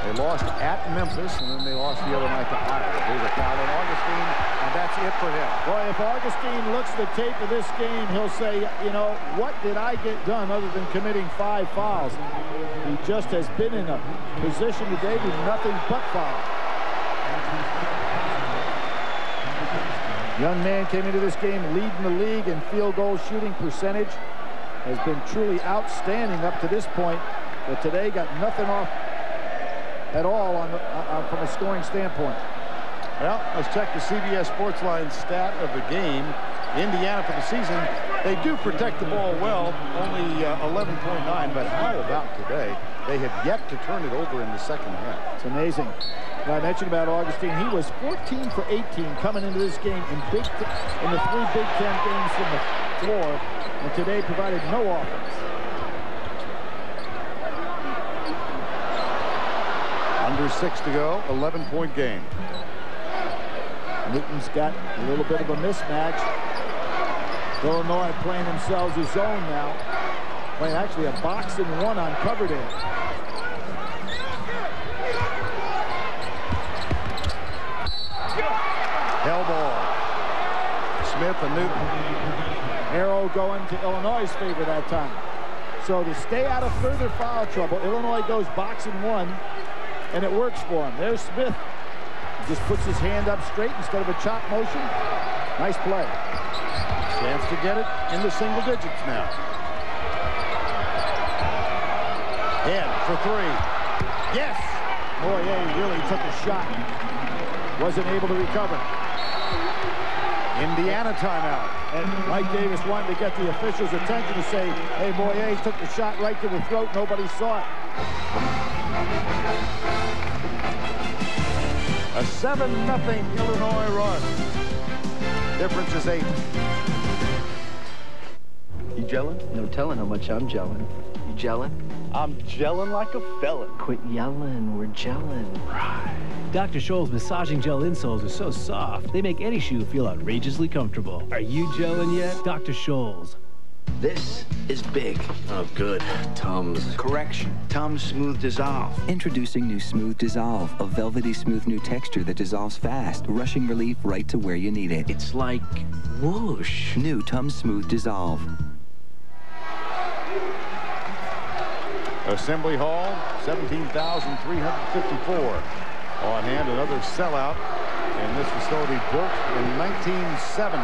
They lost at Memphis, and then they lost the other night to Iowa. There's a foul on Augustine, and that's it for him. Boy, if Augustine looks at the tape of this game, he'll say, you know, what did I get done other than committing 5 fouls? He just has been in a position today with nothing but foul. Young man came into this game leading the league in field goal shooting percentage. Has been truly outstanding up to this point, but today got nothing off at all on from a scoring standpoint. Well, let's check the CBS Sportsline stat of the game. Indiana for the season, they do protect the ball well, only 11.9, but how about today? They have yet to turn it over in the second half. It's amazing. I mentioned about Augustine. He was 14 for 18 coming into this game in the 3 Big Ten games from the floor, and today provided no offense. Under 6 to go, 11-point game. Newton's got a little bit of a mismatch. Illinois playing themselves a zone now. Playing actually a box and 1 on Coverdale. Hell ball. Smith and Newton. Arrow going to Illinois' favor that time. So to stay out of further foul trouble, Illinois goes box and 1, and it works for him. There's Smith. He just puts his hand up straight instead of a chop motion. Nice play. Chance to get it in the single digits now. Head for 3. Yes! Moyer really took a shot. Wasn't able to recover. Indiana timeout. And Mike Davis wanted to get the officials' attention to say, hey, Moyer took the shot right to the throat. Nobody saw it. A 7-0 Illinois run. Difference is 8. You gelling? No telling how much I'm gelling. You gelling? I'm gelling like a felon. Quit yelling. We're gelling. Right. Dr. Scholl's massaging gel insoles are so soft, they make any shoe feel outrageously comfortable. Are you gelling yet? Dr. Scholl's. This is big. Oh, good. Tums. Correction. Tums Smooth Dissolve. Introducing new Smooth Dissolve, a velvety smooth new texture that dissolves fast, rushing relief right to where you need it. It's like whoosh. New Tums Smooth Dissolve. Assembly Hall, 17,354. On hand, another sellout in this facility built in 1970.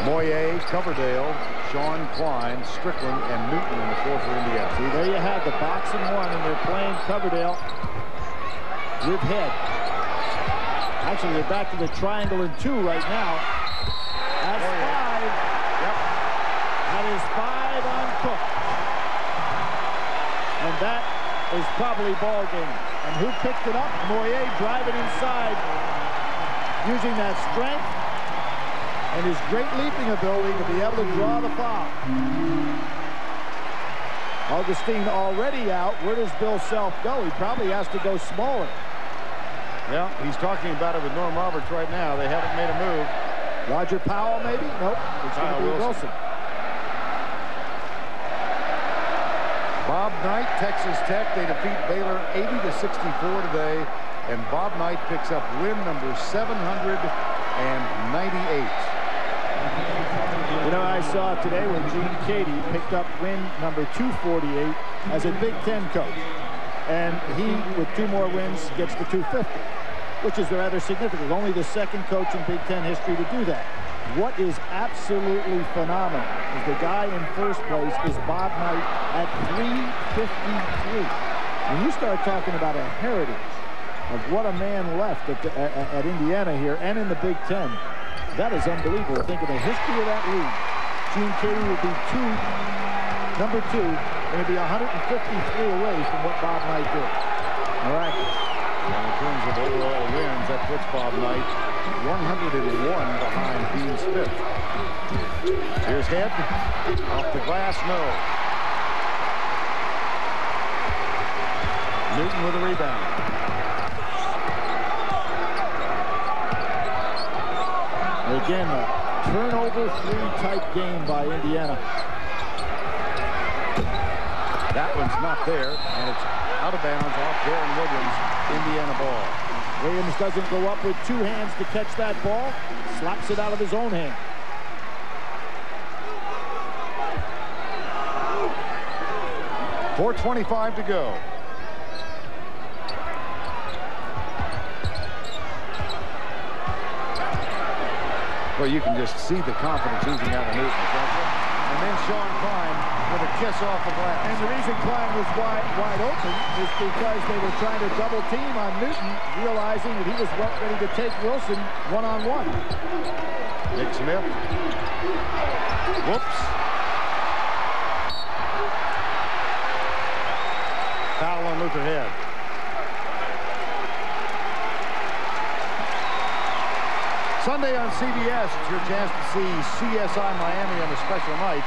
Moyer, Coverdale, Sean Klein, Strickland, and Newton in the floor for Indiana. See, there you have the box and 1, and they're playing Coverdale with Head. Actually, they're back to the triangle and 2 right now. That's 5. Yep. That is 5 on Cook. And that is probably ball game. And who picked it up? Moyer driving inside, using that strength and his great leaping ability to be able to draw the foul. Augustine already out. Where does Bill Self go? He probably has to go smaller. Yeah, he's talking about it with Norm Roberts right now. They haven't made a move. Roger Powell, maybe? Nope. It's going to be Wilson. Bob Knight, Texas Tech. They defeat Baylor 80-64 today. And Bob Knight picks up win number 798. You know, I saw today when Gene Cady picked up win number 248 as a Big Ten coach. And he, with 2 more wins, gets to 250, which is rather significant. Only the second coach in Big Ten history to do that. What is absolutely phenomenal is the guy in first place is Bob Knight at 353. When you start talking about a heritage of what a man left at Indiana here and in the Big Ten, that is unbelievable. Think of the history of that league. Gene Cady would be number 2, and it'd be 153 away from what Bob Knight did. Miraculous. Well, in terms of overall wins, that puts Bob Knight 101 behind Dean Smith. Here's Head. Off the glass, no. Newton with a rebound. Again, a turnover-free type game by Indiana. That one's not there, and it's out of bounds off Darren Williams. Indiana ball. Williams doesn't go up with 2 hands to catch that ball. Slaps it out of his own hand. .425 to go. Well, you can just see the confidence oozing out of Newton. And then Sean Klein with a kiss off the glass. And the reason Klein was wide open is because they were trying to double team on Newton, realizing that he was ready to take Wilson one-on-one. Nick Smith. Whoops. Foul on Luther Head. Sunday on CBS, it's your chance to see CSI Miami on a special night.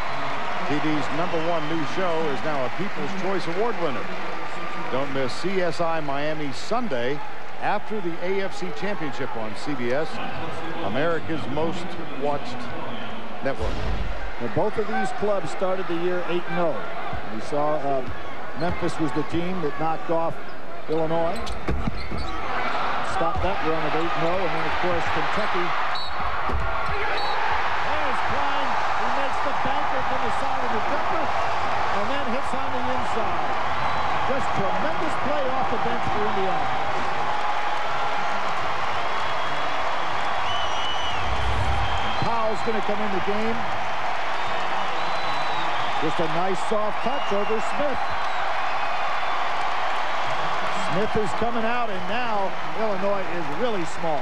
TV's #1 new show is now a People's Choice Award winner. Don't miss CSI Miami Sunday after the AFC Championship on CBS, America's most watched network. Well, both of these clubs started the year 8-0. We saw Memphis was the team that knocked off Illinois. Stopped that run of 8-0, and then, of course, Kentucky. There's Klein. He makes the banker from the side of the jumper, and then hits on the inside. Just tremendous play off the bench for Indiana. And Powell's going to come in the game. Just a nice soft touch over Smith. Smith is coming out, and now Illinois is really small.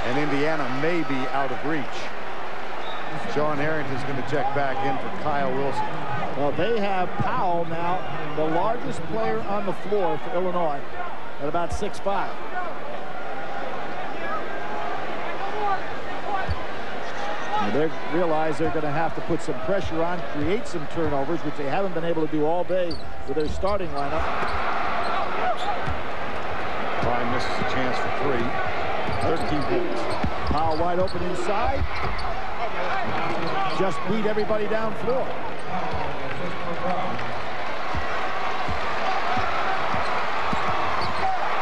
And Indiana may be out of reach. Sean Harrington's going to check back in for Kyle Wilson. Well, they have Powell now, the largest player on the floor for Illinois, at about 6'5". They realize they're going to have to put some pressure on, create some turnovers, which they haven't been able to do all day with their starting lineup. Klein misses a chance for 3. 13 points. Powell wide open inside. Just beat everybody down floor.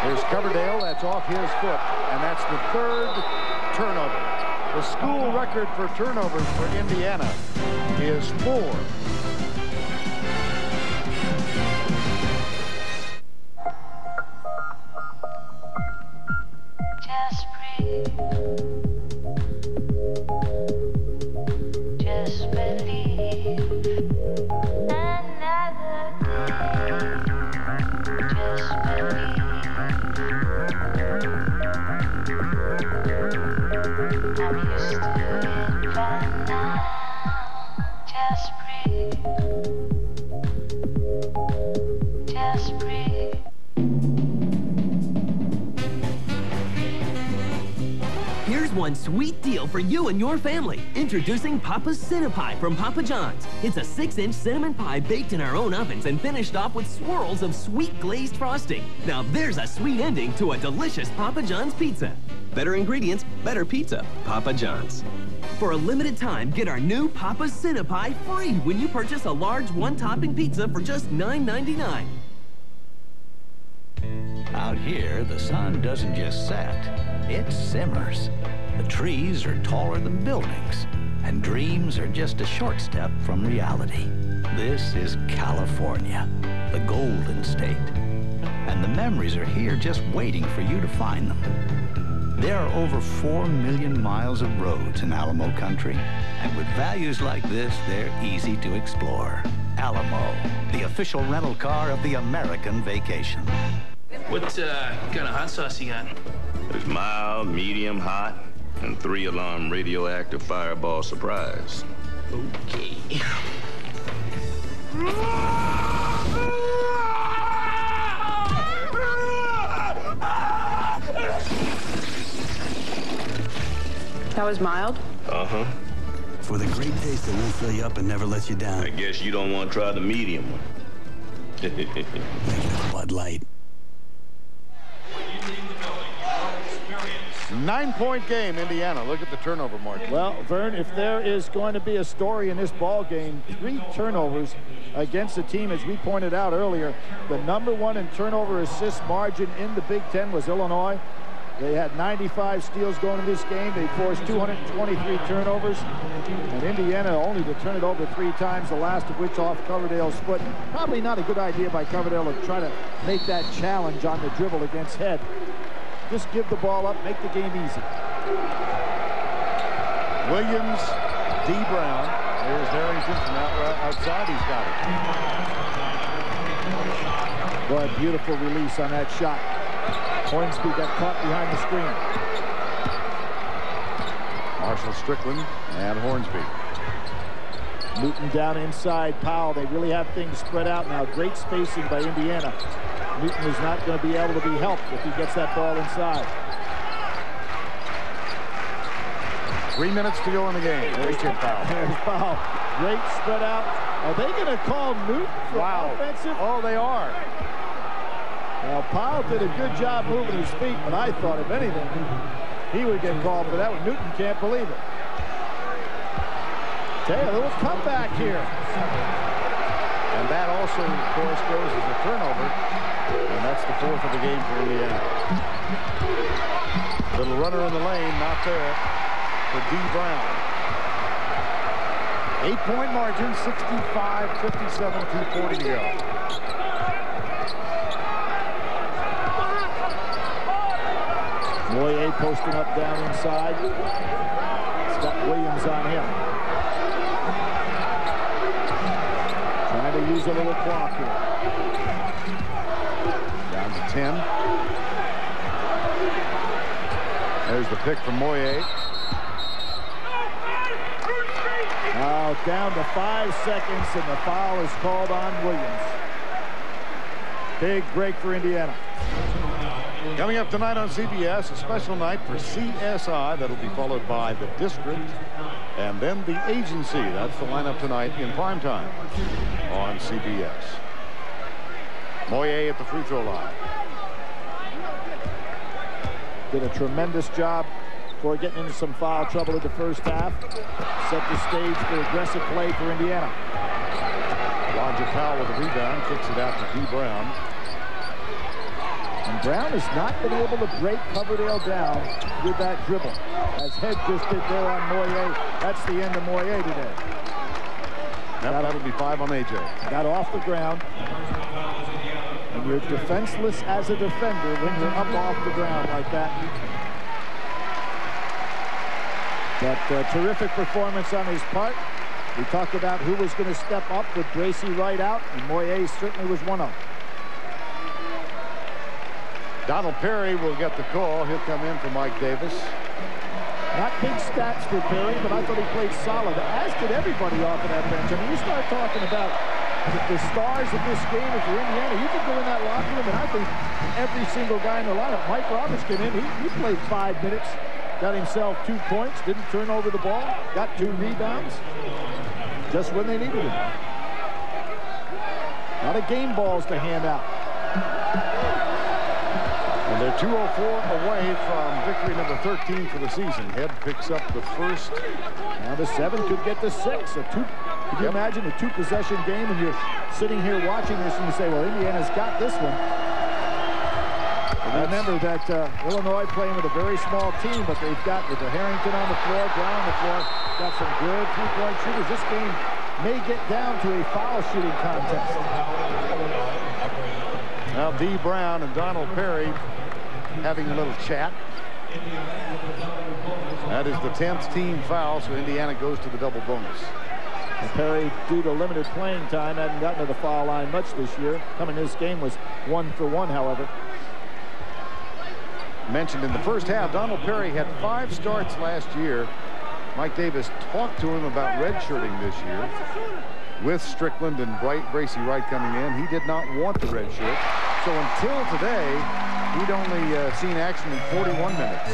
Here's Coverdale. That's off his foot, and that's the 3rd turnover. The school record for turnovers for Indiana is 4. Just breathe. Just believe. Another day. Just believe. I'm used to it by now. Just breathe. Just breathe. Here's one one sweet deal for you and your family. Introducing Papa's Cinnapie from Papa John's. It's a 6-inch cinnamon pie baked in our own ovens and finished off with swirls of sweet glazed frosting. Now there's a sweet ending to a delicious Papa John's pizza. Better ingredients, better pizza. Papa John's. For a limited time, get our new Papa's Cinnapie free when you purchase a large one-topping pizza for just $9.99. Out here, the sun doesn't just set, it simmers. The trees are taller than buildings, and dreams are just a short step from reality. This is California, the Golden State. And the memories are here just waiting for you to find them. There are over 4 million miles of roads in Alamo Country, and with values like this, they're easy to explore. Alamo, the official rental car of the American vacation. What kind of hot sauce you got? It's mild, medium, hot, and 3-alarm radioactive fireball surprise. Okay. That was mild? Uh-huh. For the great taste that won't fill you up and never lets you down. I guess you don't want to try the medium one. Bud Light. 9-point game, Indiana. Look at the turnover margin. Well, Vern, if there is going to be a story in this ball game, 3 turnovers against a team, as we pointed out earlier, the #1 in turnover assist margin in the Big Ten was Illinois. They had 95 steals going in this game. They forced 223 turnovers. And Indiana only to turn it over 3 times, the last of which off Coverdale's foot. Probably not a good idea by Coverdale to try to make that challenge on the dribble against Head. Just give the ball up, make the game easy. Williams, D. Brown. There's Harrington from outside. He's got it. Boy, beautiful release on that shot. Hornsby got caught behind the screen. Marshall Strickland and Hornsby. Newton down inside. Powell, they really have things spread out now. Great spacing by Indiana. Newton is not going to be able to be helped if he gets that ball inside. 3 minutes to go in the game. There's Powell. There's Powell. Great spread out. Are they going to call Newton for offensive? Oh, they are. Well, Powell did a good job moving his feet, but I thought, if anything, he would get called for that one. Newton can't believe it. Okay, a little comeback here. And that also, of course, goes as a turnover. And that's the 4th of the game for Indiana. Little runner in the lane, not there for D. Brown. 8-point margin, 65-57, 2:40 to go. Moyer posting up down inside. It's got Williams on him. Trying to use a little clock here. Down to 10. There's the pick from Moyer. Now down to 5 seconds, and the foul is called on Williams. Big break for Indiana. Coming up tonight on CBS, a special night for CSI. That'll be followed by the District and then the Agency. That's the lineup tonight in primetime on CBS. Moyer at the free throw line. Did a tremendous job for getting into some foul trouble in the first half. Set the stage for aggressive play for Indiana. Roger Powell with a rebound, kicks it out to D. Brown. And Brown has not been able to break Coverdale down with that dribble, as Head just did there on Moyer. That's the end of Moyer today. That'll be 5 on AJ. Got off the ground. And you're defenseless as a defender when you're up off the ground like that. But terrific performance on his part. We talked about who was going to step up with Gracie Wright out, and Moyer certainly was one of them. Donald Perry will get the call. He'll come in for Mike Davis. Not big stats for Perry, but I thought he played solid, as did everybody off of that bench. I mean, you start talking about the stars of this game. If you're Indiana, you can go in that locker room, and I think every single guy in the lineup, Mike Roberts came in, he played 5 minutes. got himself 2 points, didn't turn over the ball, got 2 rebounds, just when they needed him. A lot of game balls to hand out. And they're 2:04 away from victory number 13 for the season. Head picks up the first. Now the 7 could get to 6. Could you imagine a 2-possession game and you're sitting here watching this and you say, well, Indiana's got this one. Remember that Illinois playing with a very small team, but they've got with the Harrington on the floor, Brown on the floor, got some good 3-point shooters. This game may get down to a foul shooting contest. Now D. Brown and Donald Perry having a little chat. That is the 10th team foul, so Indiana goes to the double bonus. And Perry, due to limited playing time, hadn't gotten to the foul line much this year. Coming this game was 1 for 1, however. Mentioned in the first half, Donald Perry had 5 starts last year. Mike Davis talked to him about redshirting this year. With Strickland and Bracy Wright coming in, he did not want the red shirt. So until today, he'd only seen action in 41 minutes.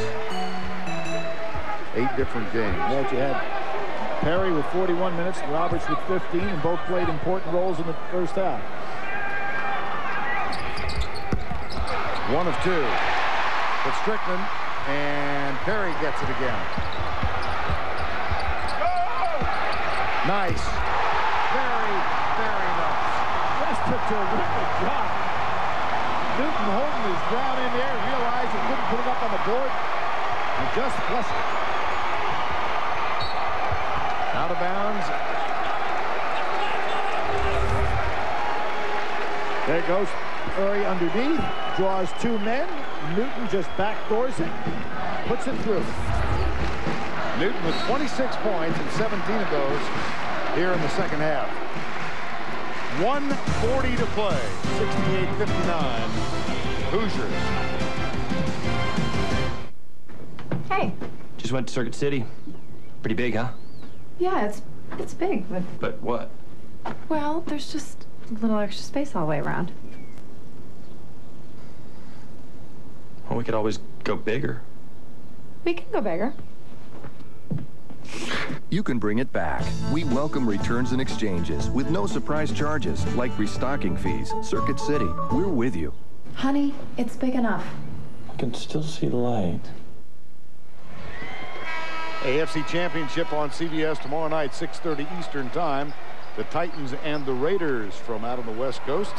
8 different games. Yeah, you had Perry with 41 minutes, Roberts with 15, and both played important roles in the first half. 1 of 2. But Strickland, and Perry gets it again. Nice. Very, very nice. Just a terrific job. Newton holding his ground in there, realized he couldn't put it up on the board, and just flushed it. Out of bounds. There goes Perry underneath, draws 2 men. Newton just backdoors it, puts it through. Newton with 26 points and 17 of those here in the second half. 1:40 to play. 68-59. Hoosiers. Hey. Just went to Circuit City. Pretty big, huh? Yeah, it's big, But what? well, there's just a little extra space all the way around. Well, we could always go bigger. We can go bigger. You can bring it back. We welcome returns and exchanges with no surprise charges like restocking fees. Circuit City, we're with you. Honey, it's big enough. I can still see the light. AFC Championship on CBS tomorrow night, 6:30 Eastern Time. The Titans and the Raiders from out on the West Coast.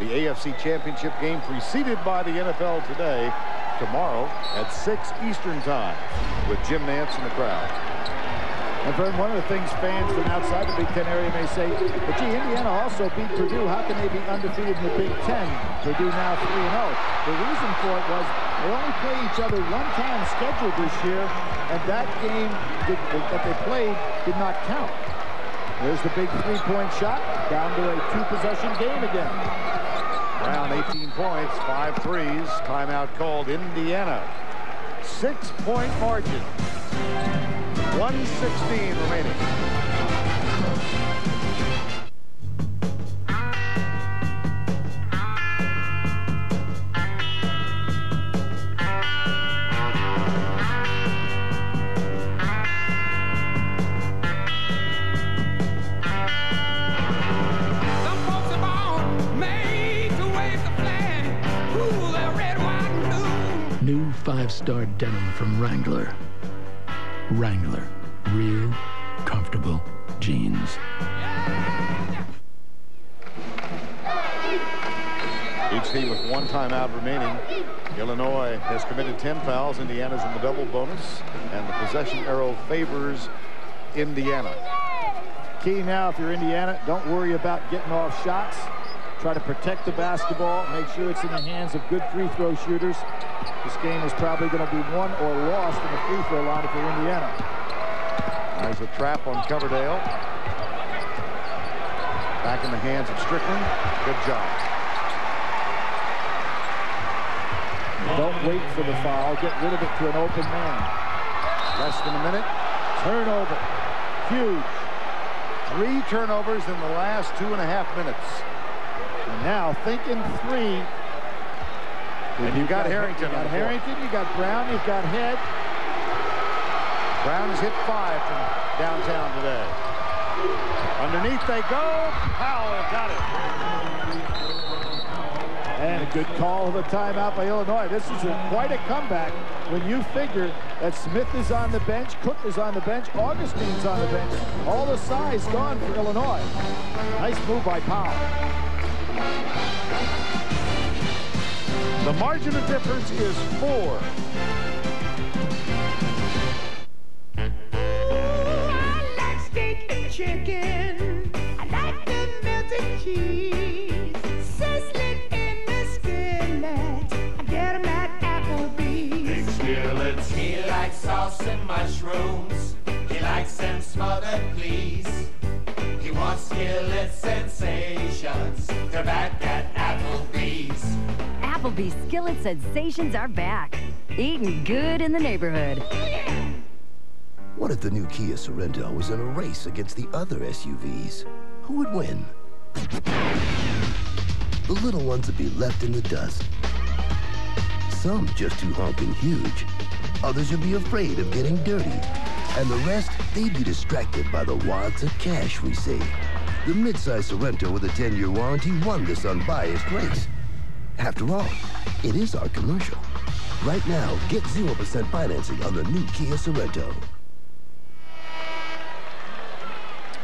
The AFC Championship game preceded by the NFL today, tomorrow at 6 Eastern Time with Jim Nantz in the crowd. And Vern, one of the things fans from outside the Big Ten area may say, but gee, Indiana also beat Purdue. How can they be undefeated in the Big Ten? Purdue now 3-0. The reason for it was they only play each other 1 time scheduled this year, and that game that they played did not count. There's the big 3-point shot, down to a 2-possession game again. Brown 18 points, 5 threes. Timeout called Indiana. 6-point margin. 1:16 remaining. New 5-star denim from Wrangler. Wrangler, real, comfortable jeans. Each team with 1 timeout remaining. Illinois has committed 10 fouls. Indiana's in the double bonus, and the possession arrow favors Indiana. Key now, if you're Indiana, don't worry about getting off shots. Try to protect the basketball. Make sure it's in the hands of good free throw shooters. This game is probably going to be won or lost in the free throw line if you're Indiana. There's a trap on Coverdale. Back in the hands of Strickland. Good job. Don't wait for the foul. Get rid of it to an open man. Less than a minute. Turnover. Huge. 3 turnovers in the last 2.5 minutes. And now thinking 3. And you've got Harrington. You got Harrington, you got Brown, you've got Head. Brown has hit 5 from downtown today. Underneath they go. Powell got it. And a good call of a timeout by Illinois. This is quite a comeback when you figure that Smith is on the bench, Cook is on the bench, Augustine's on the bench. All the size gone for Illinois. Nice move by Powell. The margin of difference is 4. Chicken, I like the melted cheese, sizzling in the skillet, I get 'em at Applebee's. Big skillets, he likes sauce and mushrooms, he likes them smothered, please. He wants skillet sensations, they're back at Applebee's. Applebee's skillet sensations are back, eating good in the neighborhood. What if the new Kia Sorento was in a race against the other SUVs? Who would win? The little ones would be left in the dust. Some just too honking huge. Others would be afraid of getting dirty. And the rest, they'd be distracted by the wads of cash we save. The midsize Sorento with a 10-year warranty won this unbiased race. After all, it is our commercial. Right now, get 0% financing on the new Kia Sorento.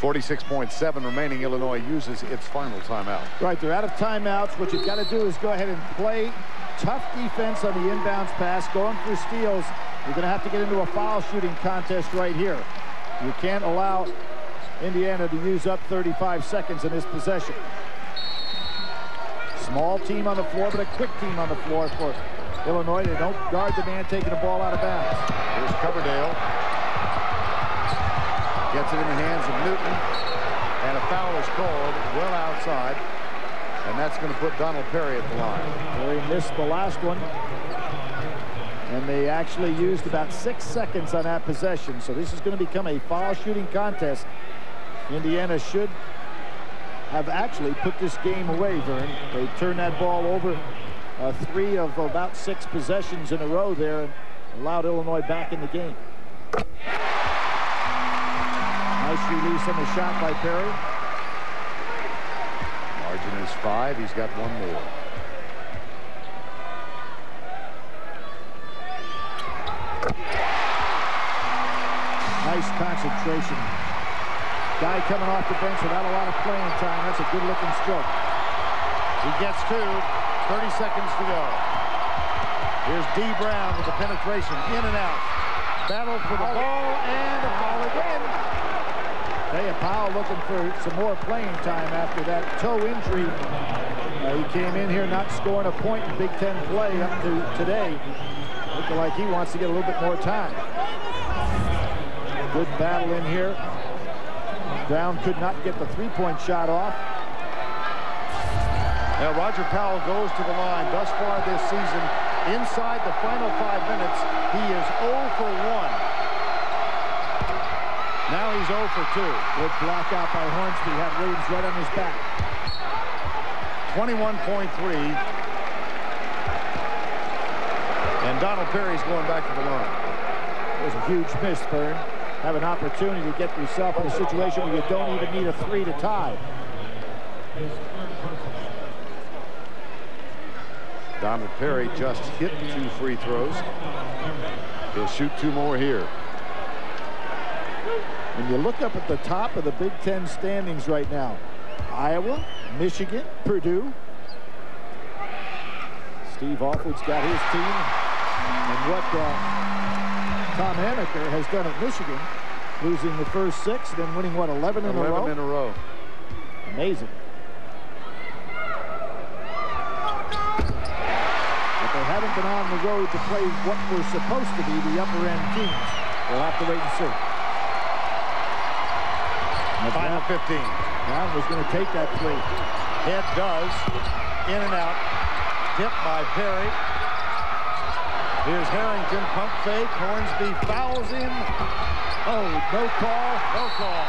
46.7 remaining. Illinois uses its final timeout. Right, they're out of timeouts. What you've got to do is go ahead and play tough defense on the inbounds pass, going for steals. You're going to have to get into a foul shooting contest right here. You can't allow Indiana to use up 35 seconds in this possession. Small team on the floor, but a quick team on the floor for Illinois. They don't guard the man taking the ball out of bounds. Here's Coverdale. Gets it in the hands of Newton, and a foul is called well outside, and that's going to put Donald Perry at the line. Perry missed the last one, and they actually used about 6 seconds on that possession, so this is going to become a foul shooting contest. Indiana should have actually put this game away, Vern. They turned that ball over 3 of about 6 possessions in a row there and allowed Illinois back in the game. Nice release on the shot by Perry. Margin is 5. He's got 1 more. Nice concentration. Guy coming off the bench without a lot of playing time. That's a good-looking stroke. He gets 2. 30 seconds to go. Here's D. Brown with the penetration. In and out. Battle for the ball, and a foul again. Powell looking for some more playing time after that toe injury. He came in here not scoring a point in Big Ten play up to today. Looking like he wants to get a little bit more time. Good battle in here. Brown could not get the three-point shot off. Now Roger Powell goes to the line. Thus far this season, inside the final 5 minutes, he is 0 for 1. Now he's 0 for 2. Good block out by Hornsby. Had Williams right on his back. 21.3. And Donald Perry's going back to the line. There's a huge miss, Byrne. Have an opportunity to get yourself in a situation where you don't even need a 3 to tie. Donald Perry just hit 2 free throws. He'll shoot 2 more here. When you look up at the top of the Big Ten standings right now, Iowa, Michigan, Purdue. Steve Alford's got his team. And what Tom Amaker has done at Michigan, losing the first 6, then winning, what, 11 in a row? 11 in a row. Amazing. But they haven't been on the road to play what were supposed to be the upper-end teams. We'll have to wait and see. Final 15. Brown was going to take that 3. Head does. In and out. Tipped by Perry. Here's Harrington. Pump fake. Hornsby fouls him. Oh, no call. No call.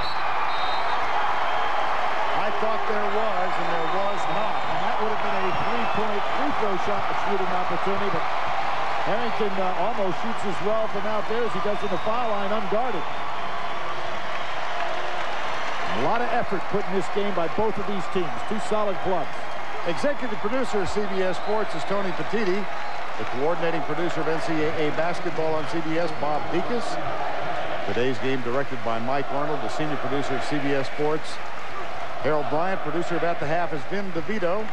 I thought there was, and there was not. And that would have been a 3-point free throw shot shooting opportunity, but Harrington Bloomington almost shoots as well from out there as he does in the foul line, unguarded. A lot of effort put in this game by both of these teams. Two solid clubs. Executive producer of CBS Sports is Tony Petitti. The coordinating producer of NCAA basketball on CBS, Bob Dekas. Today's game directed by Mike Arnold, the senior producer of CBS Sports. Harold Bryant, producer of At the Half, is Vin DeVito.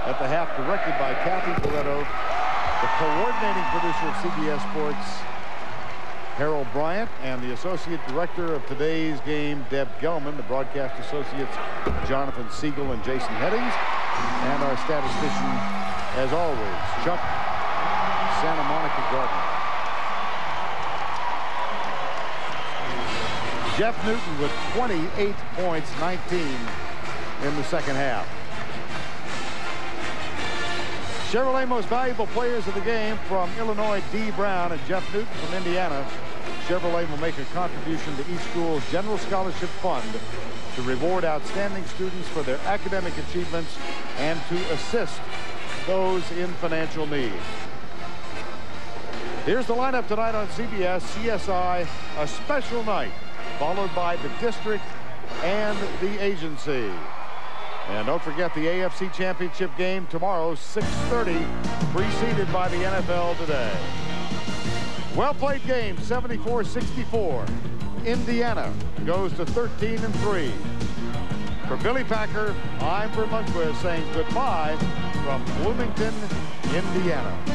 At the Half, directed by Kathy Barretto. The coordinating producer of CBS Sports, Harold Bryant, and the associate director of today's game, Deb Gelman. The broadcast associates, Jonathan Siegel and Jason Headings. And our statistician, as always, Chuck Santa Monica Gardner. Jeff Newton with 28 points, 19 in the second half. Chevrolet most valuable players of the game from Illinois, D. Brown and Jeff Newton from Indiana. Chevrolet will make a contribution to each school's general scholarship fund to reward outstanding students for their academic achievements and to assist those in financial need. Here's the lineup tonight on CBS, CSI, a special night, followed by the district and the agency. And don't forget the AFC Championship game tomorrow, 6:30, preceded by the NFL today. Well played game, 74-64. Indiana goes to 13-3. For Billy Packer, I'm Bert Lundquist saying goodbye from Bloomington, Indiana.